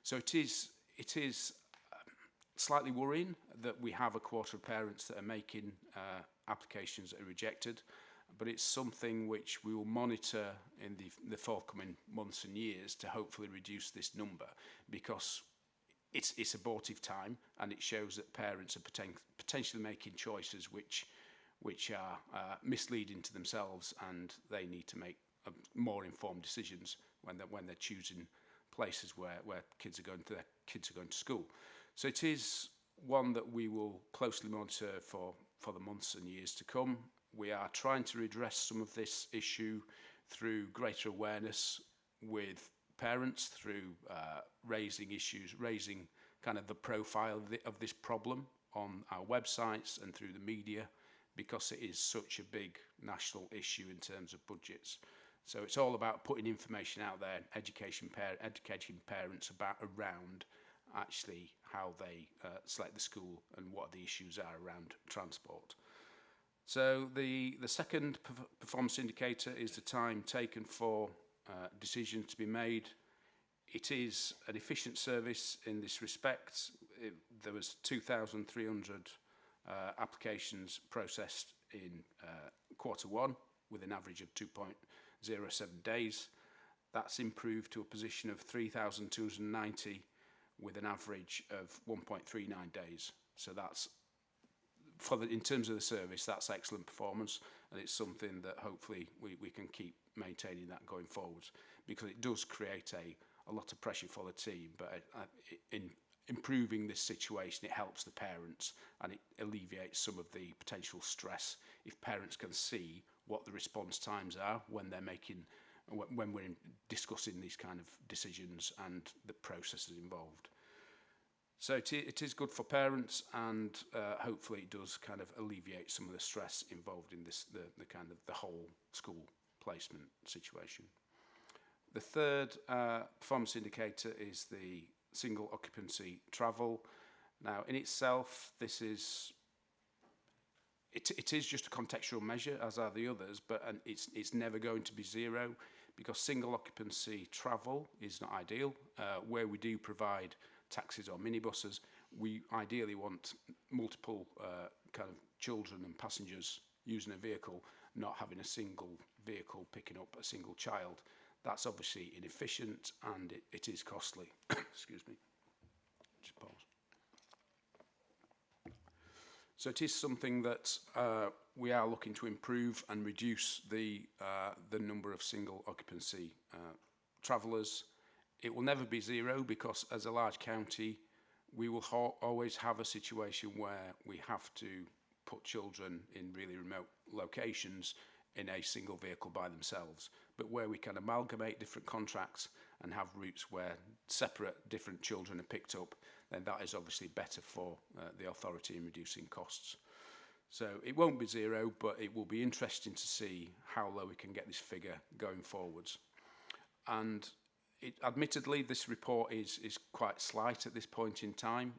So it is slightly worrying that we have a quarter of parents that are making applications that are rejected, but it's something which we will monitor in the forthcoming months and years to hopefully reduce this number, because it's abortive time, and it shows that parents are potentially making choices which are misleading to themselves, and they need to make more informed decisions when they're choosing places where kids are going to school. So it is one that we will closely monitor for the months and years to come. We are trying to redress some of this issue through greater awareness with parents through raising issues, raising kind of the profile of this problem on our websites and through the media, because it is such a big national issue in terms of budgets. So it's all about putting information out there, educating parents around actually how they select the school and what the issues are around transport. So the second performance indicator is the time taken for decisions to be made. It is an efficient service in this respect. There was 2,300 applications processed in Q1 with an average of 2.07 days. That's improved to a position of 3,290 with an average of 1.39 days. So that's, in terms of the service, that's excellent performance, and it's something that hopefully we can keep maintaining that going forward, because it does create a lot of pressure for the team, but in improving this situation, it helps the parents and it alleviates some of the potential stress if parents can see what the response times are when we're discussing these kind of decisions and the processes involved. So it is good for parents, and hopefully it does kind of alleviate some of the stress involved in this, the kind of the whole school placement situation. The third performance indicator is the single occupancy travel. Now, in itself, this is it is just a contextual measure, as are the others, but it's never going to be zero, because single occupancy travel is not ideal. Where we do provide taxis or minibuses, we ideally want multiple kind of children and passengers using a vehicle, not having a single vehicle picking up a single child. That's obviously inefficient, and it is costly. Excuse me. Just pause. So it is something that we are looking to improve and reduce the number of single occupancy travellers. It will never be zero, because as a large county, we will always have a situation where we have to put children in really remote locations in a single vehicle by themselves. But where we can amalgamate different contracts and have routes where separate different children are picked up, then that is obviously better for the authority in reducing costs. So it won't be zero, but it will be interesting to see how low we can get this figure going forwards. And admittedly, this report is quite slight at this point in time.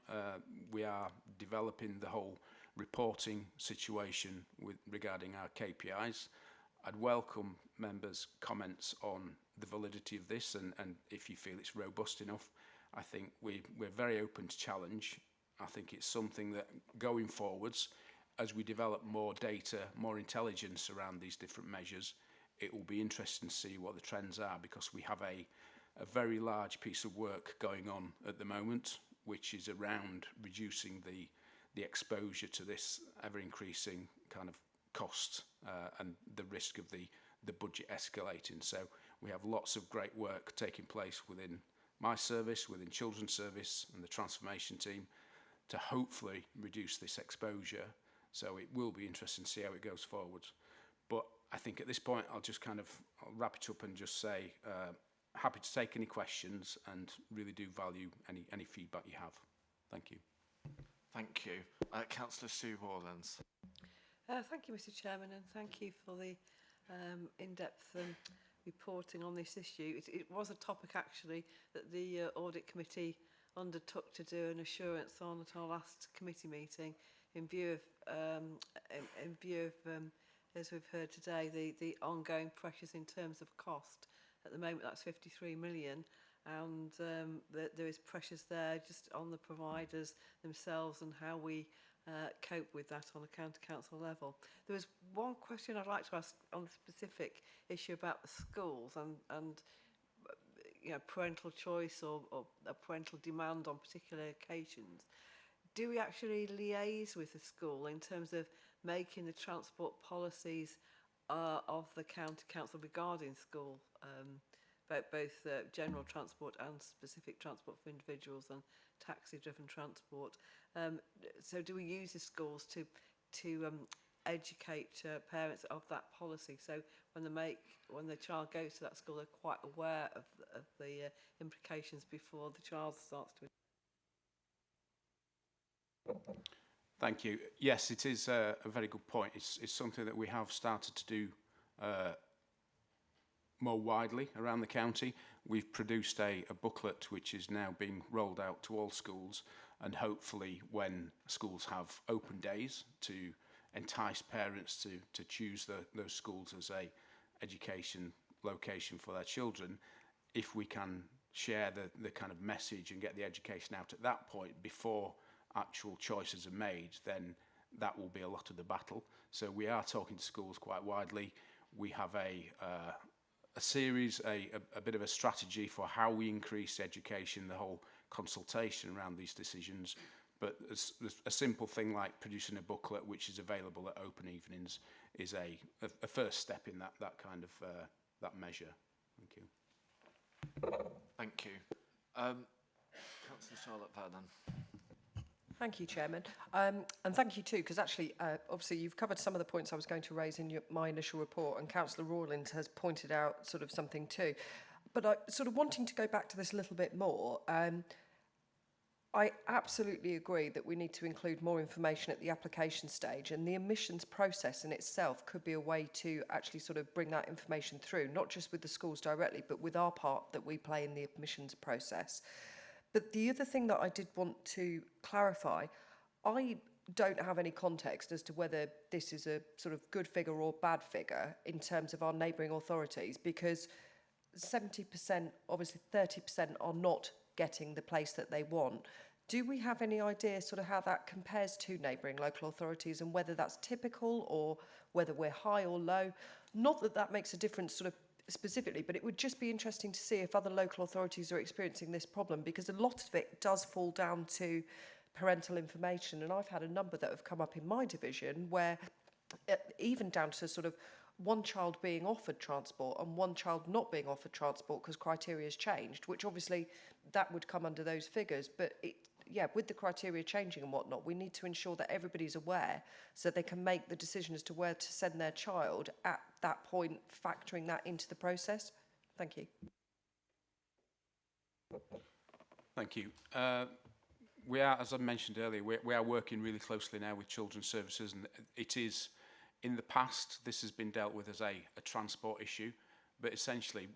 We are developing the whole reporting situation regarding our KPIs. I'd welcome members' comments on the validity of this, and if you feel it's robust enough. I think we're very open to challenge. I think it's something that going forwards, as we develop more data, more intelligence around these different measures, it will be interesting to see what the trends are, because we have a very large piece of work going on at the moment, which is around reducing the exposure to this ever-increasing kind of cost and the risk of the budget escalating. So we have lots of great work taking place within my service, within Children's Service and the transformation team, to hopefully reduce this exposure. So it will be interesting to see how it goes forward. But I think at this point, I'll wrap it up and just say, happy to take any questions, and really do value any feedback you have. Thank you. Thank you. Councillor Sue Rawlins. Thank you, Mr. Chairman, and thank you for the in-depth reporting on this issue. It was a topic, actually, that the Audit Committee undertook to do an assurance on at our last committee meeting, in view of as we've heard today, the ongoing pressures in terms of cost. At the moment, that's 53 million, and there is pressures there just on the providers themselves and how we cope with that on a county council level. There was one question I'd like to ask on the specific issue about the schools and you know, parental choice or a parental demand on particular occasions. Do we actually liaise with the school in terms of making the transport policies of the county council regarding school, both general transport and specific transport for individuals and taxi-driven transport? So do we use the schools to educate parents of that policy. So when the child goes to that school, they're quite aware of the implications before the child starts to. Thank you. Yes, it is a very good point. It's something that we have started to do more widely around the county. We've produced a booklet which is now being rolled out to all schools, and hopefully when schools have open days to entice parents to choose those schools as a education location for their children, if we can share the kind of message and get the education out at that point before actual choices are made, then that will be a lot of the battle. So we are talking to schools quite widely. We have a series, a bit of a strategy for how we increase education, the whole consultation around these decisions. But a simple thing like producing a booklet which is available at open evenings is a first step in that kind of that measure. Thank you. Thank you. Councillor Charlotte Vernon. Thank you, Chairman. And thank you too, because actually, obviously, you've covered some of the points I was going to raise in my initial report, and Councillor Rawlins has pointed out sort of something too. But I sort of wanting to go back to this a little bit more, I absolutely agree that we need to include more information at the application stage, and the admissions process in itself could be a way to actually sort of bring that information through, not just with the schools directly, but with our part that we play in the admissions process. But the other thing that I did want to clarify, I don't have any context as to whether this is a sort of good figure or bad figure in terms of our neighbouring authorities, because 70%, obviously 30% are not getting the place that they want. Do we have any idea sort of how that compares to neighbouring local authorities, and whether that's typical or whether we're high or low? Not that that makes a difference sort of specifically, but it would just be interesting to see if other local authorities are experiencing this problem, because a lot of it does fall down to parental information, and I've had a number that have come up in my division where even down to sort of one child being offered transport and one child not being offered transport because criteria has changed, which obviously that would come under those figures, but with the criteria changing and whatnot, we need to ensure that everybody's aware so they can make the decision as to where to send their child at that point, factoring that into the process. Thank you. Thank you. We are, as I mentioned earlier, we are working really closely now with Children's Services, and it is, in the past, this has been dealt with as a transport issue, but essentially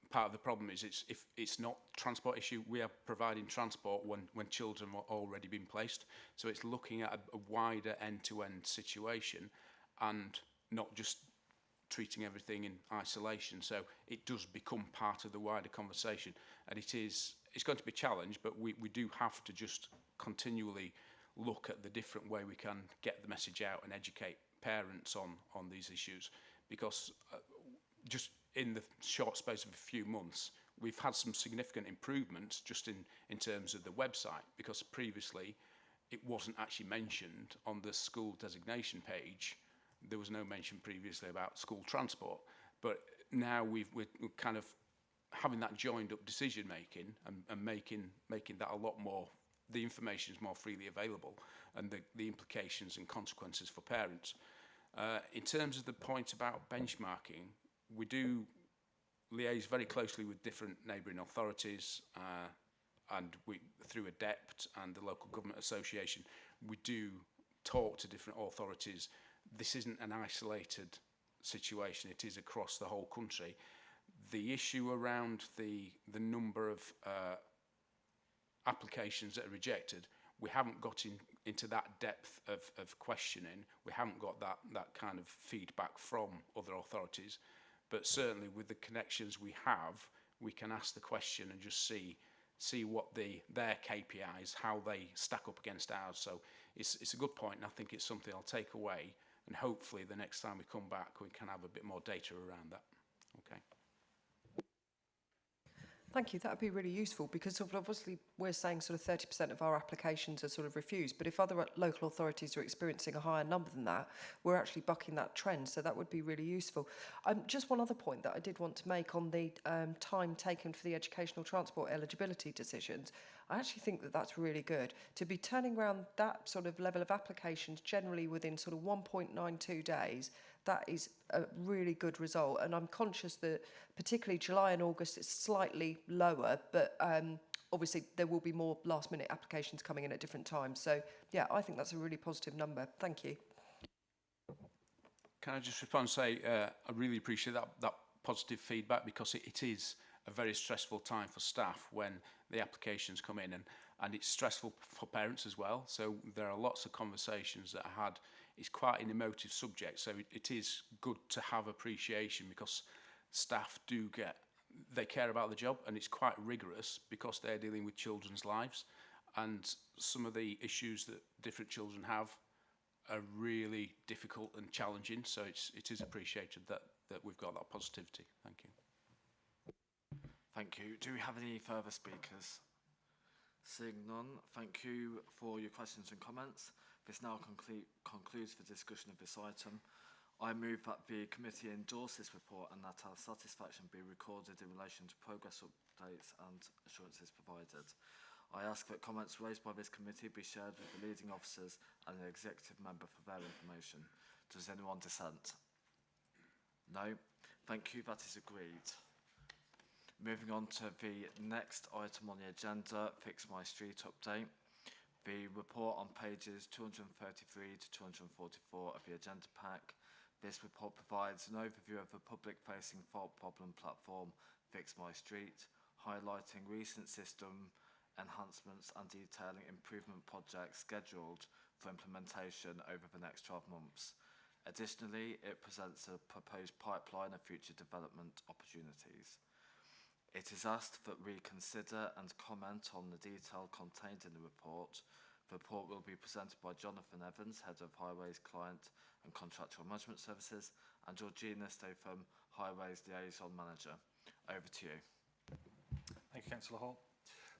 part of the problem is if it's not a transport issue, we are providing transport when children are already been placed. So it's looking at a wider end-to-end situation and not just treating everything in isolation. So it does become part of the wider conversation, and it's going to be a challenge, but we do have to just continually look at the different way we can get the message out and educate parents on these issues, because just in the short space of a few months, we've had some significant improvements just in terms of the website, because previously it wasn't actually mentioned on the school designation page. There was no mention previously about school transport, but now we're kind of having that joined up decision making and making that a lot more, the information is more freely available, and the implications and consequences for parents. In terms of the point about benchmarking, we do liaise very closely with different neighbouring authorities, and through ADEPT and the Local Government Association, we do talk to different authorities. This isn't an isolated situation, it is across the whole country. The issue around the number of applications that are rejected, we haven't got into that depth of questioning. We haven't got that kind of feedback from other authorities, but certainly with the connections we have, we can ask the question and just see what their KPIs, how they stack up against ours. So it's a good point, and I think it's something I'll take away, and hopefully the next time we come back we can have a bit more data around that. Okay. Thank you. That would be really useful, because obviously we're saying sort of 30% of our applications are sort of refused, but if other local authorities are experiencing a higher number than that, we're actually bucking that trend, so that would be really useful. Just one other point that I did want to make on the time taken for the educational transport eligibility decisions. I actually think that that's really good. To be turning around that sort of level of applications generally within sort of 1.92 days, that is a really good result. And I'm conscious that particularly July and August it's slightly lower, but obviously there will be more last minute applications coming in at different times. So yeah, I think that's a really positive number. Thank you. Can I just respond and say I really appreciate that positive feedback, because it is a very stressful time for staff when the applications come in, and it's stressful for parents as well. So there are lots of conversations that I had. It's quite an emotive subject, so it is good to have appreciation, because staff they care about the job, and it's quite rigorous because they're dealing with children's lives, and some of the issues that different children have are really difficult and challenging. So it is appreciated that we've got that positivity. Thank you. Thank you. Do we have any further speakers? Seeing none, thank you for your questions and comments. This now concludes the discussion of this item. I move that the committee endorse this report and that our satisfaction be recorded in relation to progress updates and assurances provided. I ask that comments raised by this committee be shared with the leading officers and an executive member for their information. Does anyone dissent? No? Thank you, that is agreed. Moving on to the next item on the agenda, Fix My Street update. The report on pages 233 to 244 of the agenda pack. This report provides an overview of the public-facing fault problem platform Fix My Street, highlighting recent system enhancements and detailing improvement projects scheduled for implementation over the next 12 months. Additionally, it presents a proposed pipeline of future development opportunities. It is asked that we consider and comment on the detail contained in the report. The report will be presented by Jonathan Evans, Head of Highways Client and Contractual Management Services, and Georgina Statham, Highways Liaison Manager. Over to you. Thank you, Councillor Hall.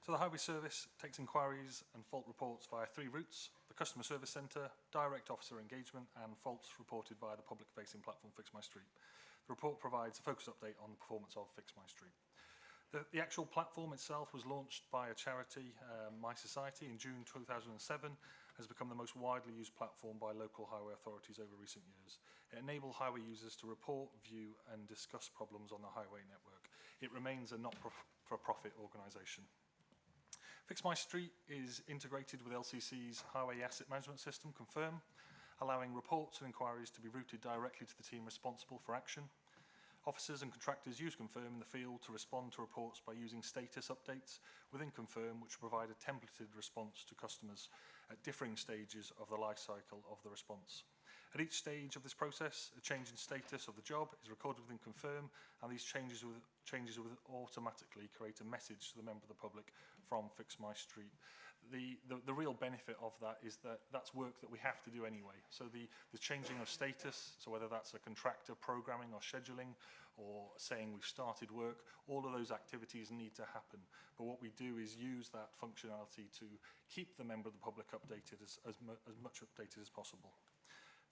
So the Highway Service takes inquiries and fault reports via 3 routes: the Customer Service Centre, Direct Officer Engagement, and faults reported via the public-facing platform Fix My Street. The report provides a focus update on the performance of Fix My Street. The actual platform itself was launched by a charity, My Society, in June 2007, has become the most widely used platform by local highway authorities over recent years. It enables highway users to report, view and discuss problems on the highway network. It remains a not-for-profit organisation. Fix My Street is integrated with LCC's Highway Asset Management System, Confirm, allowing reports and inquiries to be routed directly to the team responsible for action. Officers and contractors use Confirm in the field to respond to reports by using status updates within Confirm, which provide a templated response to customers at differing stages of the life cycle of the response. At each stage of this process, a change in status of the job is recorded within Confirm, and these changes will automatically create a message to the member of the public from Fix My Street. The real benefit of that is that that's work that we have to do anyway. So the changing of status, so whether that's a contractor programming or scheduling or saying we've started work, all of those activities need to happen. But what we do is use that functionality to keep the member of the public updated as much updated as possible.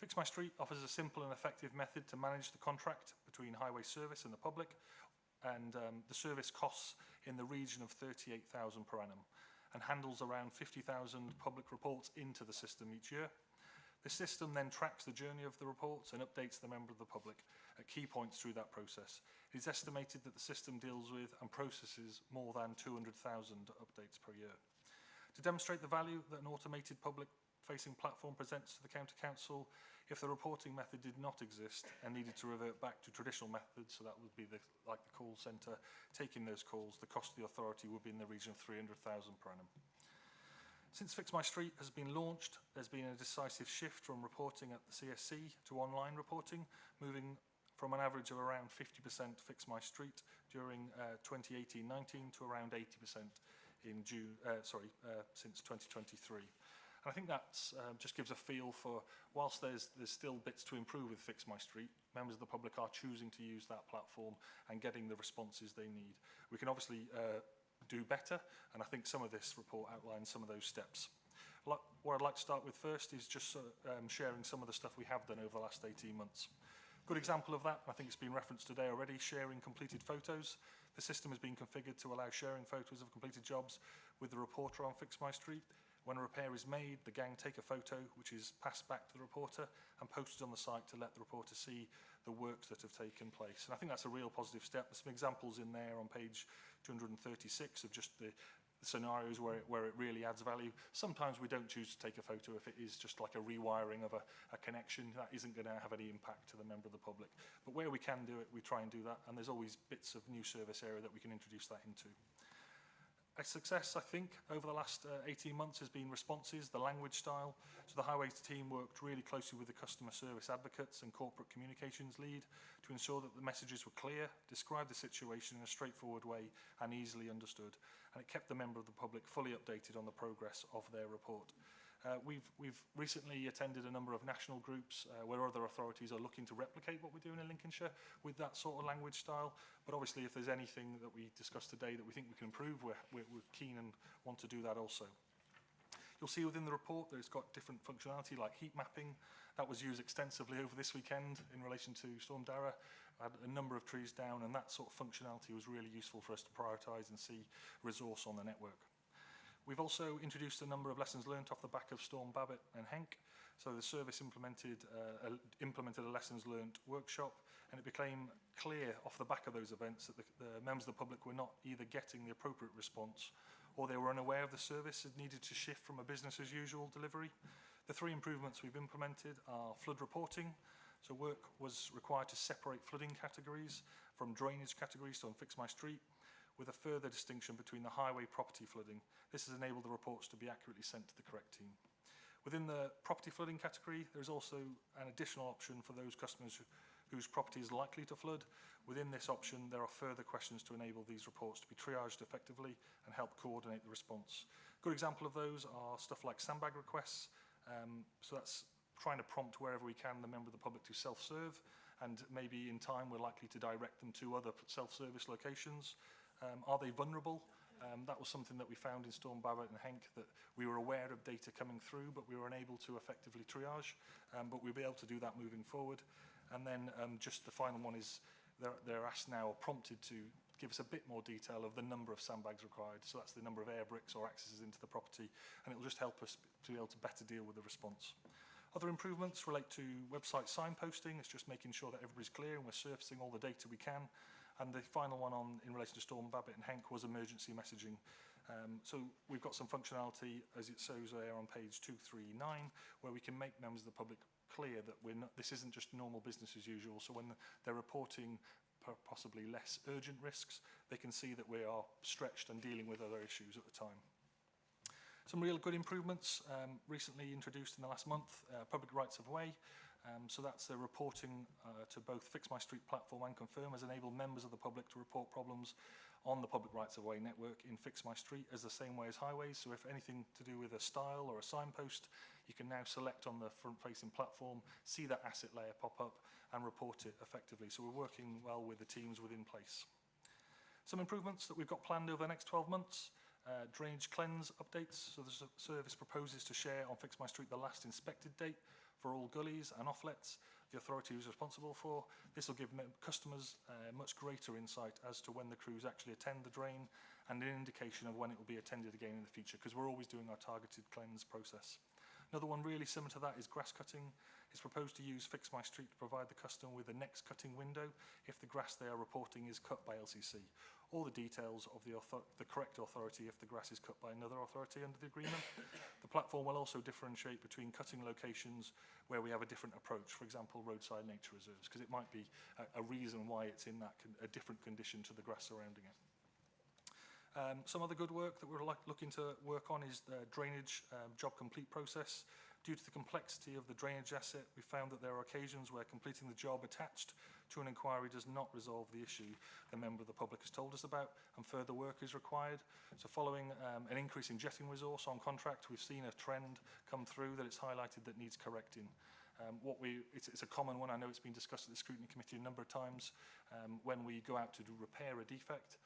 Fix My Street offers a simple and effective method to manage the contract between highway service and the public, and the service costs in the region of 38,000 per annum, and handles around 50,000 public reports into the system each year. The system then tracks the journey of the reports and updates the member of the public at key points through that process. It is estimated that the system deals with and processes more than 200,000 updates per year. To demonstrate the value that an automated public-facing platform presents to the County Council, if the reporting method did not exist and needed to revert back to traditional methods, so that would be like the call centre, taking those calls, the cost to the authority would be in the region of 300,000 per annum. Since Fix My Street has been launched, there's been a decisive shift from reporting at the CSC to online reporting, moving from an average of around 50% Fix My Street during 2018-19 to around 80% in since 2023. And I think that just gives a feel for, whilst there's still bits to improve with Fix My Street, members of the public are choosing to use that platform and getting the responses they need. We can obviously do better, and I think some of this report outlines some of those steps. What I'd like to start with first is just sharing some of the stuff we have done over the last 18 months. Good example of that, I think it's been referenced today already, sharing completed photos. The system has been configured to allow sharing photos of completed jobs with the reporter on Fix My Street. When a repair is made, the gang take a photo, which is passed back to the reporter and posted on the site to let the reporter see the works that have taken place. And I think that's a real positive step. There's some examples in there on page 236 of just the scenarios where it really adds value. Sometimes we don't choose to take a photo if it is just like a rewiring of a connection. That isn't going to have any impact to the member of the public. But where we can do it, we try and do that. And there's always bits of new service area that we can introduce that into. A success, I think, over the last 18 months has been responses, the language style. So the Highways team worked really closely with the customer service advocates and corporate communications lead to ensure that the messages were clear, described the situation in a straightforward way and easily understood. And it kept the member of the public fully updated on the progress of their report. We've recently attended a number of national groups where other authorities are looking to replicate what we're doing in Lincolnshire with that sort of language style. But obviously, if there's anything that we discussed today that we think we can improve, we're keen and want to do that also. You'll see within the report that it's got different functionality like heat mapping. That was used extensively over this weekend in relation to Storm Dara. I had a number of trees down, and that sort of functionality was really useful for us to prioritise and see resource on the network. We've also introduced a number of lessons learnt off the back of Storm Babbitt and Henk. So the service implemented a lessons learnt workshop, and it became clear off the back of those events that the members of the public were not either getting the appropriate response or they were unaware of the service and needed to shift from a business as usual delivery. The 3 improvements we've implemented are flood reporting. So work was required to separate flooding categories from drainage categories on Fix My Street, with a further distinction between the highway property flooding. This has enabled the reports to be accurately sent to the correct team. Within the property flooding category, there is also an additional option for those customers whose property is likely to flood. Within this option, there are further questions to enable these reports to be triaged effectively and help coordinate the response. Good example of those are stuff like sandbag requests. So that's trying to prompt wherever we can the member of the public to self-serve, and maybe in time we're likely to direct them to other self-service locations. Are they vulnerable? That was something that we found in Storm Babbitt and Henk, that we were aware of data coming through, but we were unable to effectively triage. But we'll be able to do that moving forward. And then just the final one is they're asked now, or prompted to give us a bit more detail of the number of sandbags required. So that's the number of air bricks or accesses into the property, and it will just help us to be able to better deal with the response. Other improvements relate to website signposting. It's just making sure that everybody's clear and we're surfacing all the data we can. And the final one in relation to Storm Babbitt and Henk was emergency messaging. So we've got some functionality, as it shows there on page 239, where we can make members of the public clear that this isn't just normal business as usual. So when they're reporting possibly less urgent risks, they can see that we are stretched and dealing with other issues at the time. Some real good improvements recently introduced in the last month, public rights of way. So that's the reporting to both Fix My Street platform and Confirm has enabled members of the public to report problems on the public rights of way network in Fix My Street as the same way as highways. So if anything to do with a stile or a signpost, you can now select on the front-facing platform, see that asset layer pop up and report it effectively. So we're working well with the teams within place. Some improvements that we've got planned over the next 12 months. Drainage cleanse updates. So the service proposes to share on Fix My Street the last inspected date for all gullies and offlets the authority is responsible for. This will give customers much greater insight as to when the crews actually attend the drain and an indication of when it will be attended again in the future, because we're always doing our targeted cleanse process. Another one really similar to that is grass cutting. It's proposed to use Fix My Street to provide the customer with the next cutting window if the grass they are reporting is cut by LCC. All the details of the correct authority if the grass is cut by another authority under the agreement. The platform will also differentiate between cutting locations where we have a different approach, for example, roadside nature reserves, because it might be a reason why it's in that a different condition to the grass surrounding it. Some other good work that we're looking to work on is the drainage job complete process. Due to the complexity of the drainage asset, we found that there are occasions where completing the job attached to an inquiry does not resolve the issue the member of the public has told us about, and further work is required. So following an increase in jetting resource on contract, we've seen a trend come through that it's highlighted that needs correcting. It's a common one. I know it's been discussed at the Scrutiny Committee a number of times. When we go out to repair a defect,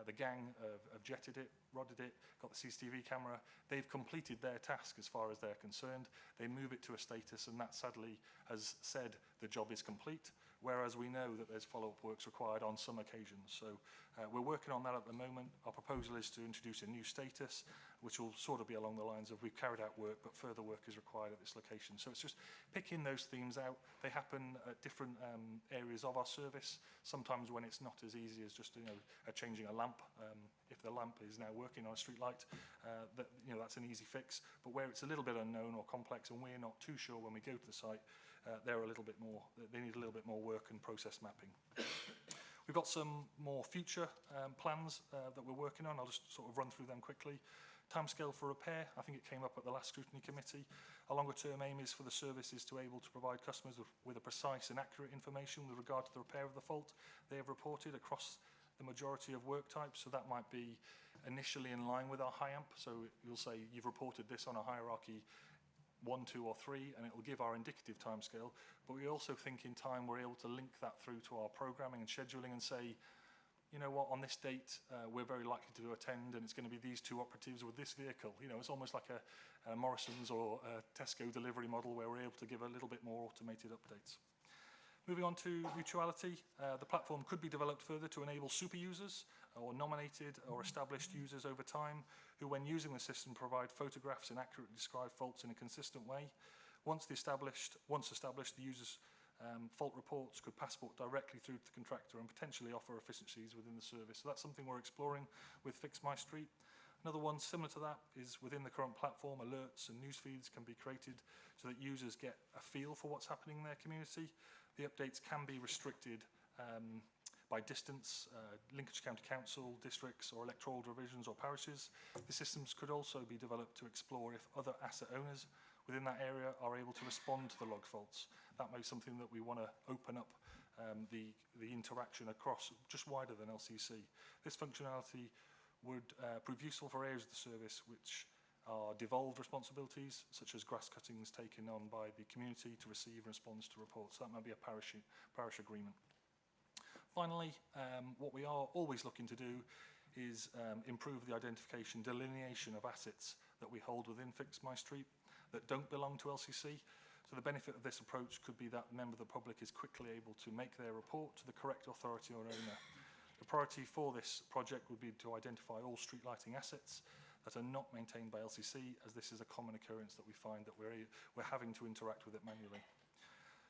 the gang have jetted it, rodded it, got the CCTV camera. They've completed their task as far as they're concerned. They move it to a status, and that sadly has said the job is complete. whereas we know that there's follow-up works required on some occasions. So we're working on that at the moment. Our proposal is to introduce a new status, which will sort of be along the lines of we've carried out work, but further work is required at this location. So it's just picking those themes out. They happen at different areas of our service. Sometimes when it's not as easy as just changing a lamp. If the lamp is now working on a street light, that's an easy fix. But where it's a little bit unknown or complex and we're not too sure when we go to the site, they need a little bit more work and process mapping. We've got some more future plans that we're working on. I'll just sort of run through them quickly. Timescale for repair, I think it came up at the last scrutiny committee. A longer term aim is for the services to able to provide customers with a precise and accurate information with regard to the repair of the fault they have reported across the majority of work types. So that might be initially in line with our high amp. So you'll say you've reported this on a hierarchy 1, 2 or 3, and it will give our indicative timescale. But we also think in time we're able to link that through to our programming and scheduling and say, you know what, on this date, we're very likely to attend and it's going to be these 2 operatives with this vehicle. It's almost like a Morrison's or a Tesco delivery model where we're able to give a little bit more automated updates. Moving on to mutuality, the platform could be developed further to enable super users or nominated or established users over time who, when using the system, provide photographs and accurately describe faults in a consistent way. Once established, the user's fault reports could passport directly through to the contractor and potentially offer efficiencies within the service. So that's something we're exploring with Fix My Street. Another one similar to that is within the current platform, alerts and news feeds can be created so that users get a feel for what's happening in their community. The updates can be restricted by distance, Lincolnshire County Council, districts or electoral divisions or parishes. The systems could also be developed to explore if other asset owners within that area are able to respond to the log faults. That may be something that we want to open up the interaction across just wider than LCC. This functionality would prove useful for areas of the service which are devolved responsibilities, such as grass cuttings taken on by the community to receive response to reports. So that might be a parish agreement. Finally, what we are always looking to do is improve the identification, delineation of assets that we hold within Fix My Street that don't belong to LCC. So the benefit of this approach could be that a member of the public is quickly able to make their report to the correct authority or owner. The priority for this project would be to identify all street lighting assets that are not maintained by LCC, as this is a common occurrence that we find that we're having to interact with it manually.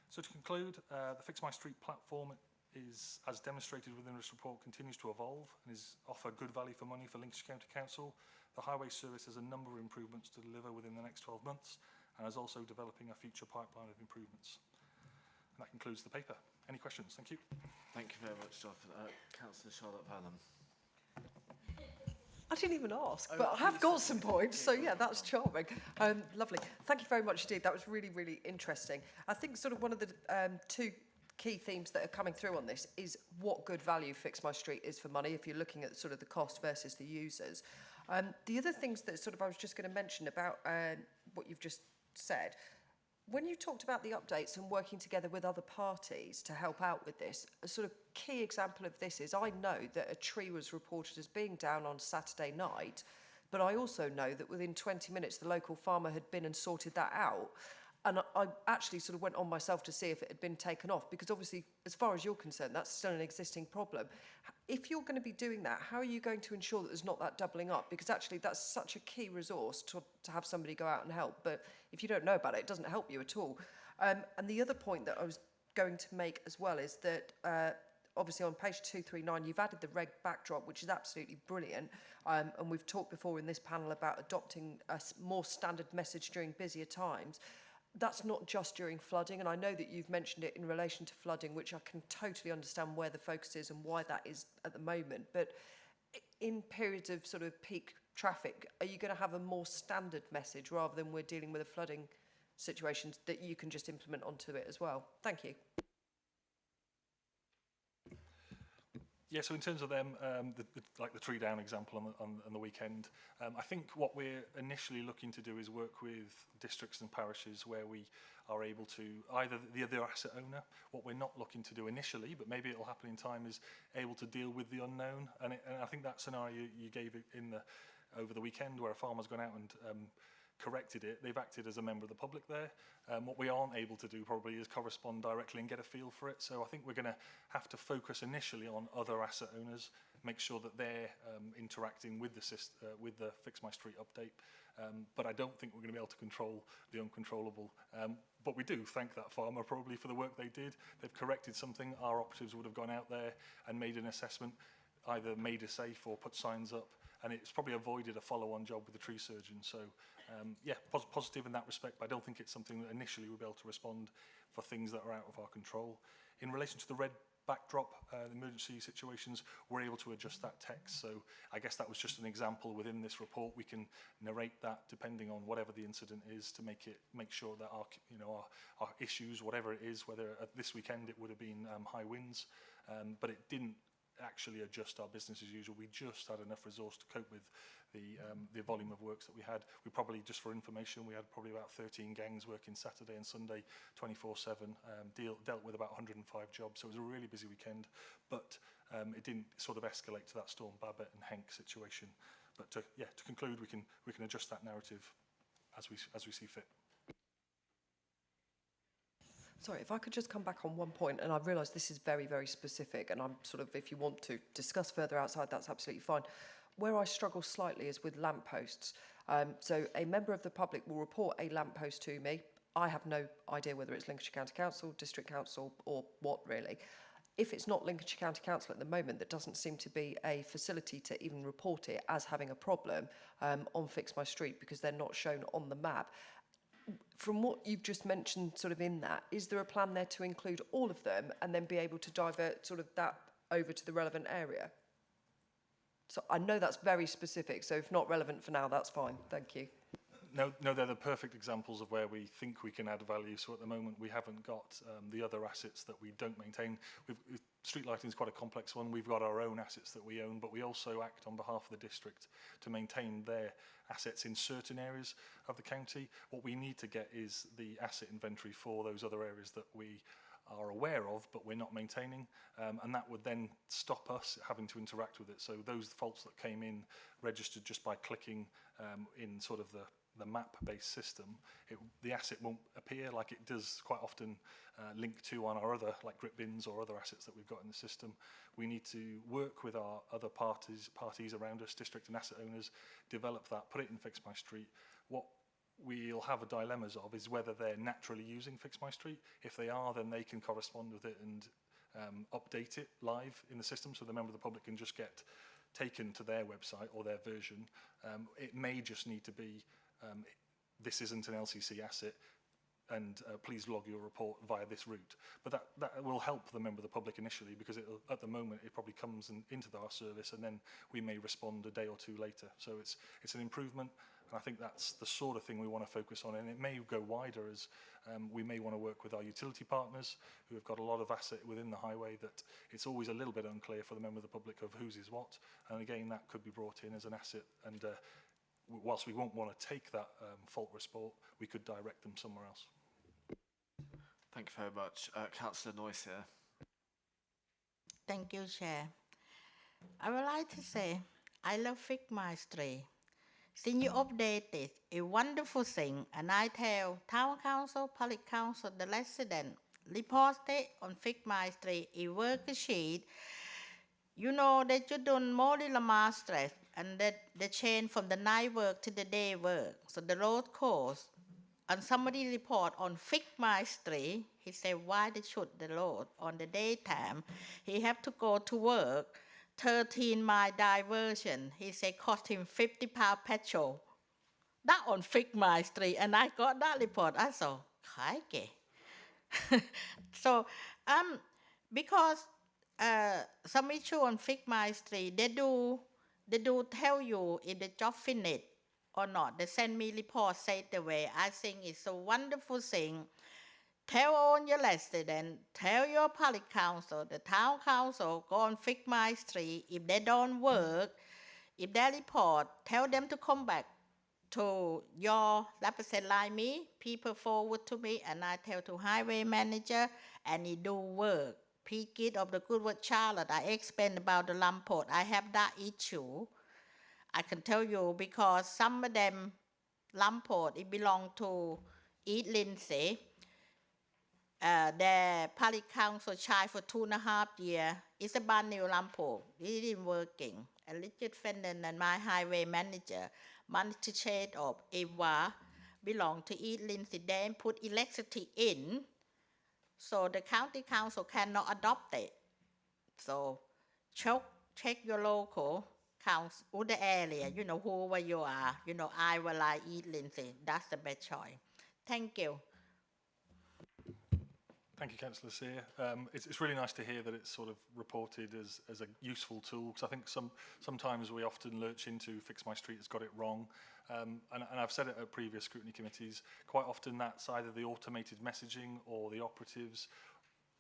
So to conclude, the Fix My Street platform is, as demonstrated within this report, continues to evolve and offer good value for money for Lincolnshire County Council. The Highway Service has a number of improvements to deliver within the next 12 months and is also developing a future pipeline of improvements. And that concludes the paper. Any questions? Thank you. Thank you very much, Jonathan. Councillor Charlotte Burnham. I didn't even ask, but I have got some points, so yeah, that's charming. Lovely. Thank you very much indeed. That was really, really interesting. I think sort of one of the 2 key themes that are coming through on this is what good value Fix My Street is for money if you're looking at sort of the cost versus the users. The other things that sort of I was just going to mention about what you've just said, when you talked about the updates and working together with other parties to help out with this, a sort of key example of this is I know that a tree was reported as being down on Saturday night, but I also know that within 20 minutes the local farmer had been and sorted that out. And I actually sort of went on myself to see if it had been taken off, because obviously, as far as you're concerned, that's still an existing problem. If you're going to be doing that, how are you going to ensure that there's not that doubling up? Because actually, that's such a key resource to have somebody go out and help. But if you don't know about it, it doesn't help you at all. And the other point that I was going to make as well is that obviously on page 239, you've added the reg backdrop, which is absolutely brilliant. And we've talked before in this panel about adopting a more standard message during busier times. That's not just during flooding, and I know that you've mentioned it in relation to flooding, which I can totally understand where the focus is and why that is at the moment. But in periods of sort of peak traffic, are you going to have a more standard message rather than we're dealing with a flooding situation that you can just implement onto it as well? Thank you. Yeah, so in terms of them, like the tree down example on the weekend, I think what we're initially looking to do is work with districts and parishes where we are able to, either the other asset owner, what we're not looking to do initially, but maybe it'll happen in time, is able to deal with the unknown. And I think that scenario you gave it over the weekend where a farmer's gone out and corrected it. They've acted as a member of the public there. What we aren't able to do probably is correspond directly and get a feel for it. So I think we're going to have to focus initially on other asset owners, make sure that they're interacting with the Fix My Street update. But I don't think we're going to be able to control the uncontrollable. But we do thank that farmer probably for the work they did. They've corrected something. Our operatives would have gone out there and made an assessment, either made a safe or put signs up. And it's probably avoided a follow-on job with the tree surgeon. So, yeah, positive in that respect, but I don't think it's something that initially we'll be able to respond for things that are out of our control. In relation to the red backdrop, emergency situations, we're able to adjust that text. So I guess that was just an example within this report. We can narrate that depending on whatever the incident is to make sure that our issues, whatever it is, whether at this weekend it would have been high winds, but it didn't actually adjust our business as usual. We just had enough resource to cope with the volume of works that we had. We probably, just for information, we had probably about 13 gangs working Saturday and Sunday 24/7, dealt with about 105 jobs. So it was a really busy weekend, but it didn't sort of escalate to that Storm Babbitt and Henk situation. But to conclude, we can adjust that narrative as we see fit. Sorry, if I could just come back on one point, and I realise this is very, very specific, and I'm sort of, if you want to discuss further outside, that's absolutely fine. Where I struggle slightly is with lampposts. So a member of the public will report a lamppost to me. I have no idea whether it's Lincolnshire County Council, District Council, or what really. If it's not Lincolnshire County Council at the moment, there doesn't seem to be a facility to even report it as having a problem on Fix My Street because they're not shown on the map. From what you've just mentioned sort of in that, is there a plan there to include all of them and then be able to divert sort of that over to the relevant area? So I know that's very specific, so if not relevant for now, that's fine. Thank you. No, they're the perfect examples of where we think we can add value. So at the moment, we haven't got the other assets that we don't maintain. Street lighting is quite a complex one. We've got our own assets that we own, but we also act on behalf of the district to maintain their assets in certain areas of the county. What we need to get is the asset inventory for those other areas that we are aware of, but we're not maintaining, and that would then stop us having to interact with it. So those faults that came in registered just by clicking in sort of the map-based system, the asset won't appear like it does quite often link to on our other, like grip bins or other assets that we've got in the system. We need to work with our other parties around us, district and asset owners, develop that, put it in Fix My Street. What we'll have a dilemmas of is whether they're naturally using Fix My Street. If they are, then they can correspond with it and update it live in the system, so the member of the public can just get taken to their website or their version. It may just need to be, this isn't an LCC asset, and please log your report via this route. But that will help the member of the public initially, because at the moment it probably comes into our service and then we may respond a day or two later. So it's an improvement, and I think that's the sort of thing we want to focus on, and it may go wider as we may want to work with our utility partners who have got a lot of asset within the highway that it's always a little bit unclear for the member of the public of whose is what, and again that could be brought in as an asset, and whilst we won't want to take that fault report, we could direct them somewhere else. Thank you very much. Councillor Noyce here. Thank you, Chair. I would like to say I love Fix My Street. Since you update it, a wonderful thing, and I tell Town Council, Public Council, the resident, report it on Fix My Street, a worksheet. You know that you don't more the stress and that the change from the night work to the day work. So the road course, and somebody report on Fix My Street, he said, why they shoot the road on the daytime? He have to go to work, 13-mile diversion. He said, cost him £50 petrol. That on Fix My Street, and I got that report. I saw, crikey. So, because some issue on Fix My Street, they do tell you if the job finished or not. They send me report straight away. I think it's a wonderful thing. Tell all your residents, tell your public council, the town council, go on Fix My Street. If they don't work, if they report, tell them to come back to your representative like me, people forward to me, and I tell to highway manager, and he do work. P-Kid of the Goodwood Charlotte, I explained about the lamppost. I have that issue. I can tell you because some of them Lamport, it belonged to East Lindsay. Their Parish Council tried for 2.5 years. It's about new Lamport. It isn't working. And Richard Fenton and my highway manager managed to trade up Ava belong to East Lindsay. Then put electricity in, so the county council cannot adopt it. So check your local council, or the area, you know, whoever you are, you know, Iowa, like East Lindsay. That's the best choice. Thank you. Thank you, Councillor Sear. It's really nice to hear that it's sort of reported as a useful tool, because I think sometimes we often lurch into Fix My Street has got it wrong. And I've said it at previous scrutiny committees, quite often that's either the automated messaging or the operatives,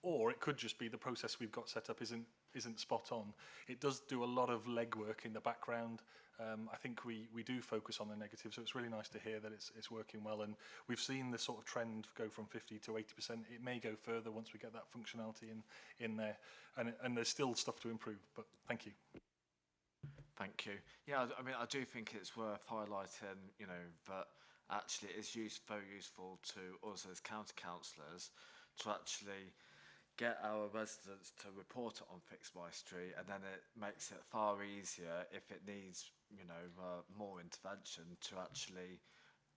or it could just be the process we've got set up isn't spot on. It does do a lot of legwork in the background. I think we do focus on the negative, so it's really nice to hear that it's working well, and we've seen the sort of trend go from 50 to 80%. It may go further once we get that functionality in there, and there's still stuff to improve, but thank you. Thank you. Yeah, I mean, I do think it's worth highlighting, you know, that actually it's very useful to us as county councillors to actually get our residents to report it on Fix My Street, and then it makes it far easier if it needs, you know, more intervention to actually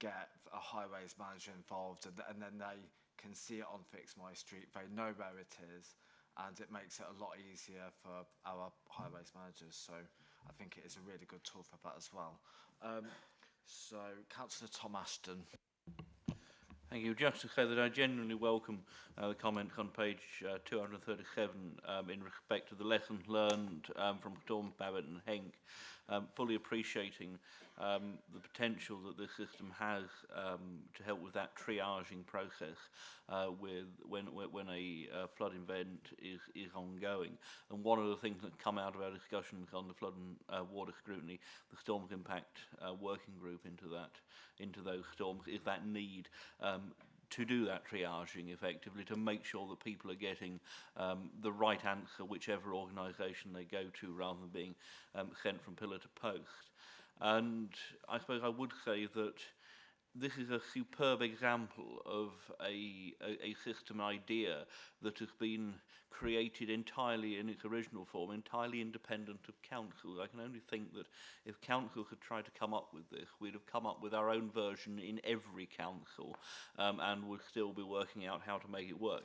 get a highways manager involved, and then they can see it on Fix My Street, they know where it is, and it makes it a lot easier for our highways managers. So I think it is a really good tool for that as well. So Councillor Tom Ashton. Thank you. Just to say that I genuinely welcome the comment on page 237 in respect to the lessons learned from Storm Barrett and Henk, fully appreciating the potential that this system has to help with that triaging process when a flood event is ongoing. And one of the things that come out of our discussions on the flood and water scrutiny, the storms impact working group into those storms, is that need to do that triaging effectively, to make sure that people are getting the right answer, whichever organisation they go to, rather than being sent from pillar to post. And I suppose I would say that this is a superb example of a system idea that has been created entirely in its original form, entirely independent of council. I can only think that if council had tried to come up with this, we'd have come up with our own version in every council and would still be working out how to make it work.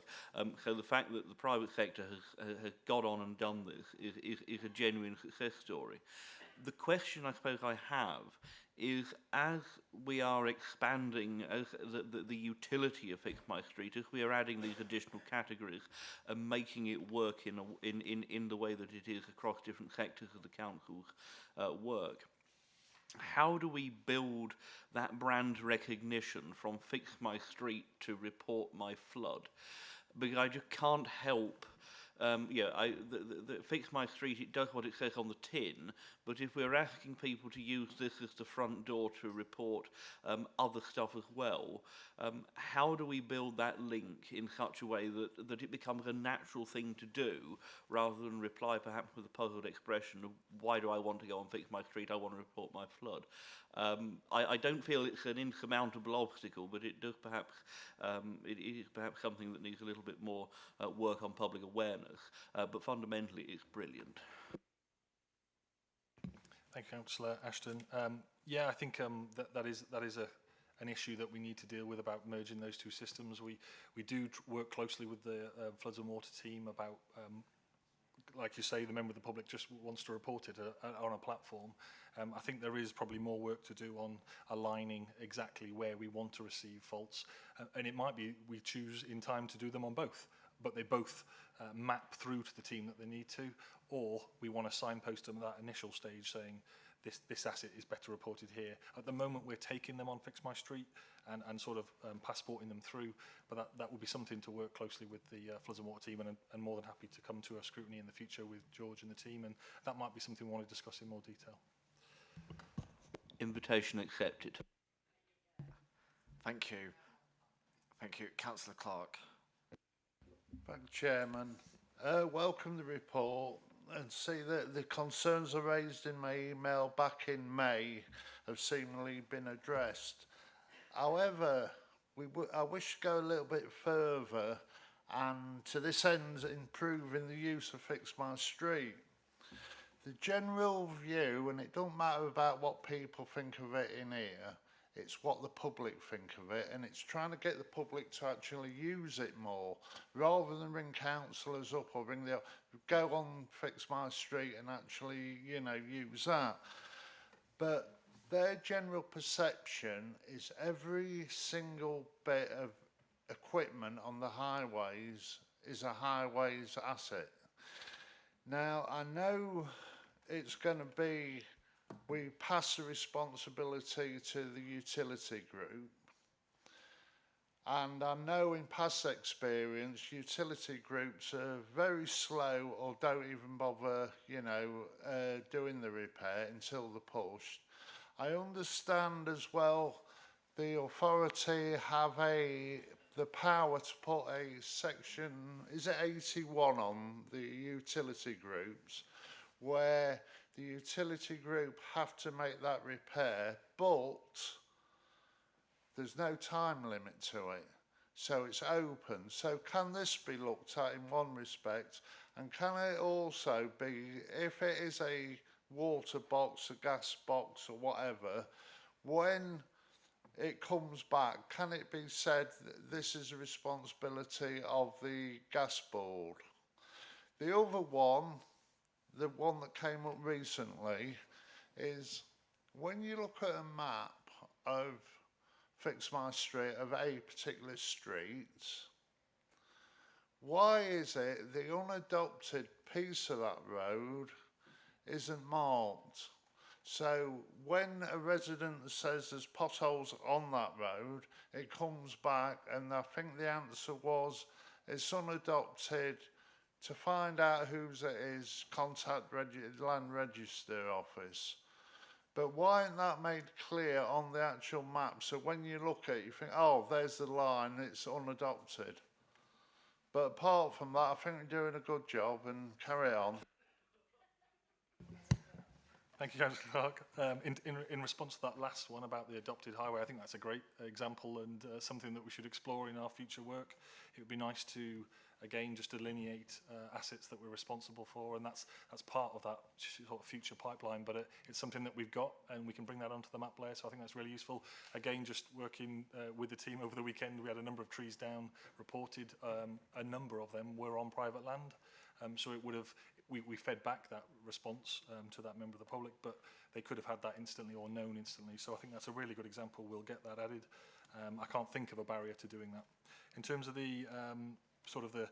So the fact that the private sector has got on and done this is a genuine success story. The question I suppose I have is, as we are expanding as the utility of Fix My Street, as we are adding these additional categories and making it work in the way that it is across different sectors of the council's work, how do we build that brand recognition from Fix My Street to Report My Flood? Because I just can't help. The Fix My Street, it does what it says on the tin, but if we're asking people to use this as the front door to report other stuff as well, how do we build that link in such a way that it becomes a natural thing to do, rather than reply perhaps with a puzzled expression of, why do I want to go on Fix My Street, I want to report my flood. I don't feel it's an insurmountable obstacle, but it does perhaps it is perhaps something that needs a little bit more work on public awareness. But fundamentally, it's brilliant. Thank you, Councillor Ashton. Yeah, I think that is an issue that we need to deal with, about merging those two systems. We do work closely with the Floods and Water team about. Like you say, the member of the public just wants to report it on a platform. I think there is probably more work to do on aligning exactly where we want to receive faults. And it might be we choose in time to do them on both, but they both map through to the team that they need to, or we want to signpost them at that initial stage saying, this asset is better reported here. At the moment, we're taking them on Fix My Street and sort of passporting them through, but that would be something to work closely with the Floods and Water team, and more than happy to come to a scrutiny in the future with George and the team, and that might be something we want to discuss in more detail. Invitation accepted. Thank you. Thank you. Councillor Clark. Thank you, Chairman. Welcome the report, and see that the concerns I raised in my email back in May have seemingly been addressed. However, I wish to go a little bit further, and to this end, improving the use of Fix My Street. The general view, and it don't matter about what people think of it in here, it's what the public think of it, and it's trying to get the public to actually use it more, rather than ring councillors up or go on Fix My Street and actually, use that. But their general perception is every single bit of equipment on the highways is a highways asset. Now, I know it's going to be, we pass the responsibility to the utility group. And I know in past experience, utility groups are very slow or don't even bother, doing the repair until they're pushed. I understand as well the authority have the power to put a section, is it 81 on the utility groups, where the utility group have to make that repair, but there's no time limit to it. So it's open. So can this be looked at in one respect? And can it also be, if it is a water box, a gas box or whatever, when it comes back, can it be said that this is a responsibility of the gas board? The other one, the one that came up recently, is when you look at a map of Fix My Street, of a particular street, why is it the unadopted piece of that road isn't marked? So when a resident says there's potholes on that road, it comes back, and I think the answer was it's unadopted. To find out whose it is, contact Land Register Office. But why isn't that made clear on the actual map? So when you look at it, you think, oh, there's the line, it's unadopted. But apart from that, I think we're doing a good job, and carry on. Thank you, Councillor Clark. In response to that last one about the adopted highway, I think that's a great example and something that we should explore in our future work. It would be nice to, again, just delineate assets that we're responsible for, and that's part of that sort of future pipeline, but it's something that we've got, and we can bring that onto the map layer, so I think that's really useful. Again, just working with the team over the weekend, we had a number of trees down reported. A number of them were on private land, so it would have, we fed back that response to that member of the public, but they could have had that instantly or known instantly, so I think that's a really good example. We'll get that added. I can't think of a barrier to doing that. In terms of the sort of the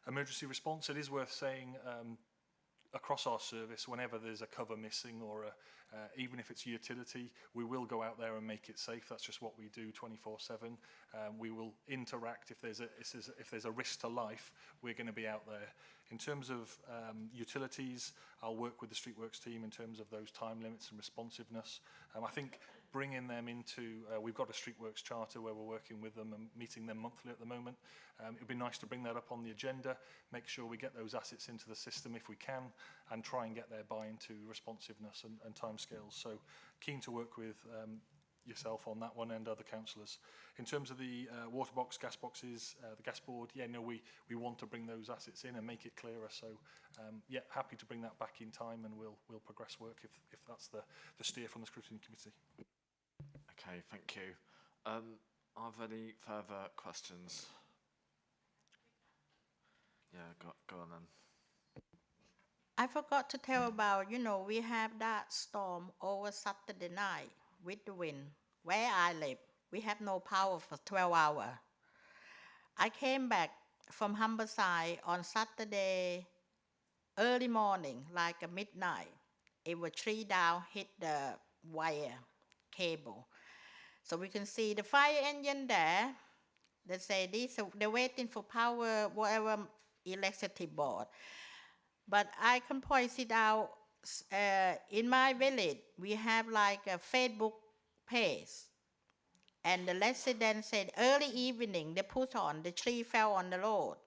emergency response, it is worth saying across our service, whenever there's a cover missing or even if it's utility, we will go out there and make it safe. That's just what we do 24/7. We will interact if there's a risk to life. We're going to be out there. In terms of utilities, I'll work with the Streetworks team in terms of those time limits and responsiveness. I think bringing them into, we've got a Streetworks charter where we're working with them and meeting them monthly at the moment. It would be nice to bring that up on the agenda, make sure we get those assets into the system if we can, and try and get their buy-in to responsiveness and timescales. So keen to work with yourself on that one and other councillors. In terms of the water box, gas boxes, the gas board, we want to bring those assets in and make it clearer. So happy to bring that back in time, and we'll progress work if that's the steer from the Scrutiny Committee. Okay, thank you. Are there any further questions? Yeah, go on then. I forgot to tell about, we have that storm over Saturday night with the wind. Where I live, we have no power for 12 hours. I came back from Humberside on Saturday early morning, like a midnight. It was tree down, hit the wire cable. So we can see the fire engine there. They say they're waiting for power, whatever electricity board. But I can point it out, in my village, we have like a Facebook page. And the resident said early evening, they put on, the tree fell on the road.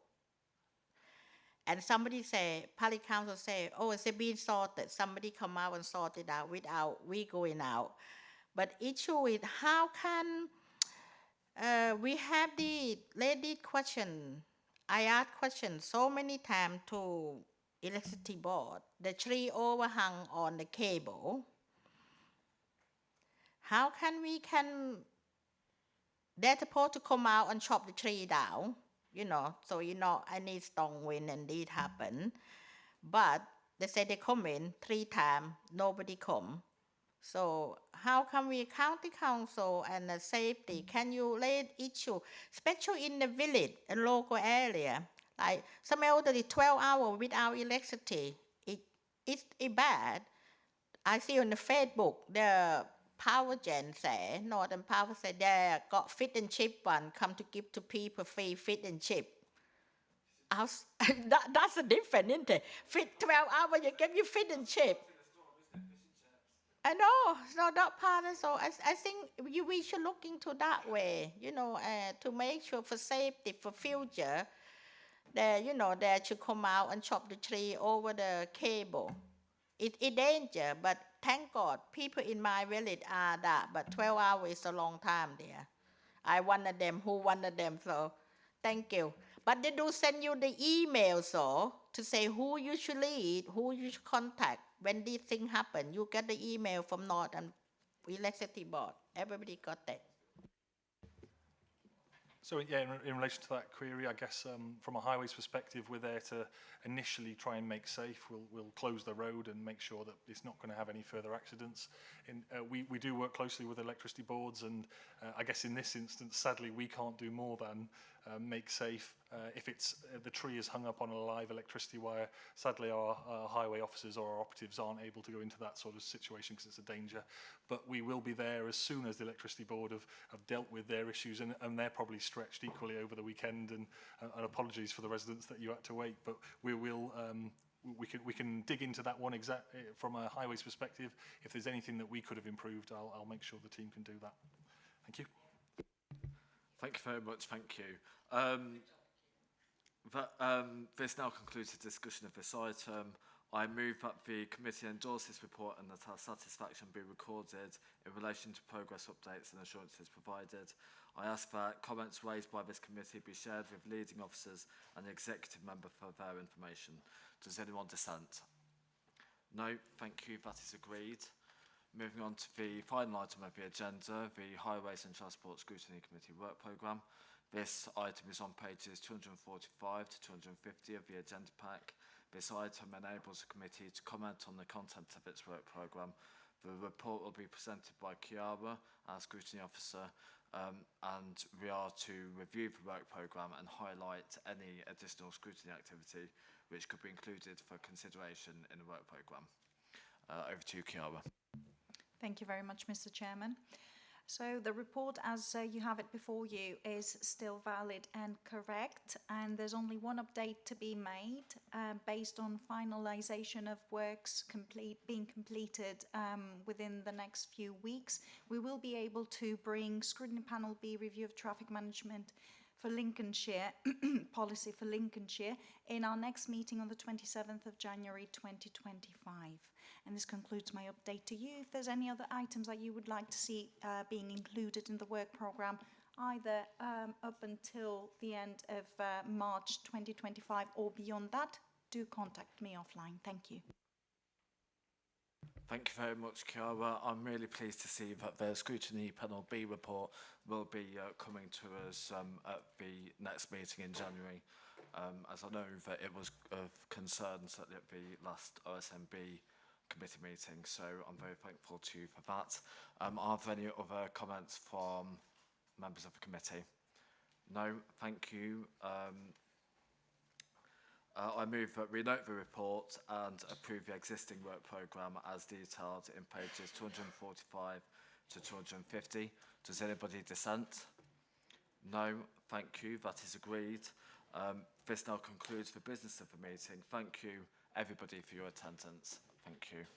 And somebody say, Pally Council say, oh, it's being sorted. Somebody come out and sort it out without we going out. But issue is, how can We have the lady question. I asked questions so many times to electricity board. The tree overhung on the cable. How can they're supposed to come out and chop the tree down, so any strong wind and it happen. But they say they come in 3 times, nobody come. So how can we county council and the safety, can you raise issue, especially in the village and local area, like some elderly 12 hours without electricity, it's bad. I see on the Facebook, the Power Gen say, Northern Power say they got fit and chip one, come to give to people free fit and chip. That's a different, isn't it? Fit 12 hours, you give you fit and chip. I know, so that part, so I think we should look into that way, to make sure for safety, for future, that, they should come out and chop the tree over the cable. It's danger, but thank God, people in my village are that, but 12 hours is a long time there. I one of them, so thank you. But they do send you the email, so, to say who you should lead, who you should contact. When these things happen, you get the email from Northern Electricity Board. Everybody got that. So yeah, in relation to that query, I guess from a highways perspective, we're there to initially try and make safe. We'll close the road and make sure that it's not going to have any further accidents. We do work closely with electricity boards, and I guess in this instance, sadly, we can't do more than make safe. If it's the tree is hung up on a live electricity wire, sadly our highway officers or our operatives aren't able to go into that sort of situation because it's a danger. But we will be there as soon as the electricity board have dealt with their issues, and they're probably stretched equally over the weekend. And apologies for the residents that you had to wait, but we will. We can dig into that one from a highways perspective. If there's anything that we could have improved, I'll make sure the team can do that. Thank you. Thank you very much. Thank you. This now concludes the discussion of this item. I move that the committee endorse this report and that our satisfaction be recorded in relation to progress updates and assurances provided. I ask that comments raised by this committee be shared with leading officers and the executive member for their information. Does anyone dissent? No, thank you, that is agreed. Moving on to the final item of the agenda, the Highways and Transport Scrutiny Committee Work Programme. This item is on pages 245 to 250 of the agenda pack. This item enables the committee to comment on the content of its work programme. The report will be presented by Chiara, our scrutiny officer, and we are to review the work programme and highlight any additional scrutiny activity which could be included for consideration in the work programme. Over to you, Chiara. Thank you very much, Mr. Chairman. So the report, as you have it before you, is still valid and correct, and there's only one update to be made based on finalisation of works being completed within the next few weeks. We will be able to bring Scrutiny Panel B review of traffic management for Lincolnshire, policy for Lincolnshire, in our next meeting on the 27th of January 2025. And this concludes my update to you. If there's any other items that you would like to see being included in the work programme, either up until the end of March 2025 or beyond that, do contact me offline. Thank you. Thank you very much, Chiara. I'm really pleased to see that the Scrutiny Panel B report will be coming to us at the next meeting in January, as I know that it was of concern certainly at the last OSMB committee meeting, so I'm very thankful to you for that. Are there any other comments from members of the committee? No, thank you. I move that we note the report and approve the existing work programme as detailed in pages 245 to 250. Does anybody dissent? No, thank you, that is agreed. This now concludes the business of the meeting. Thank you, everybody, for your attendance. Thank you.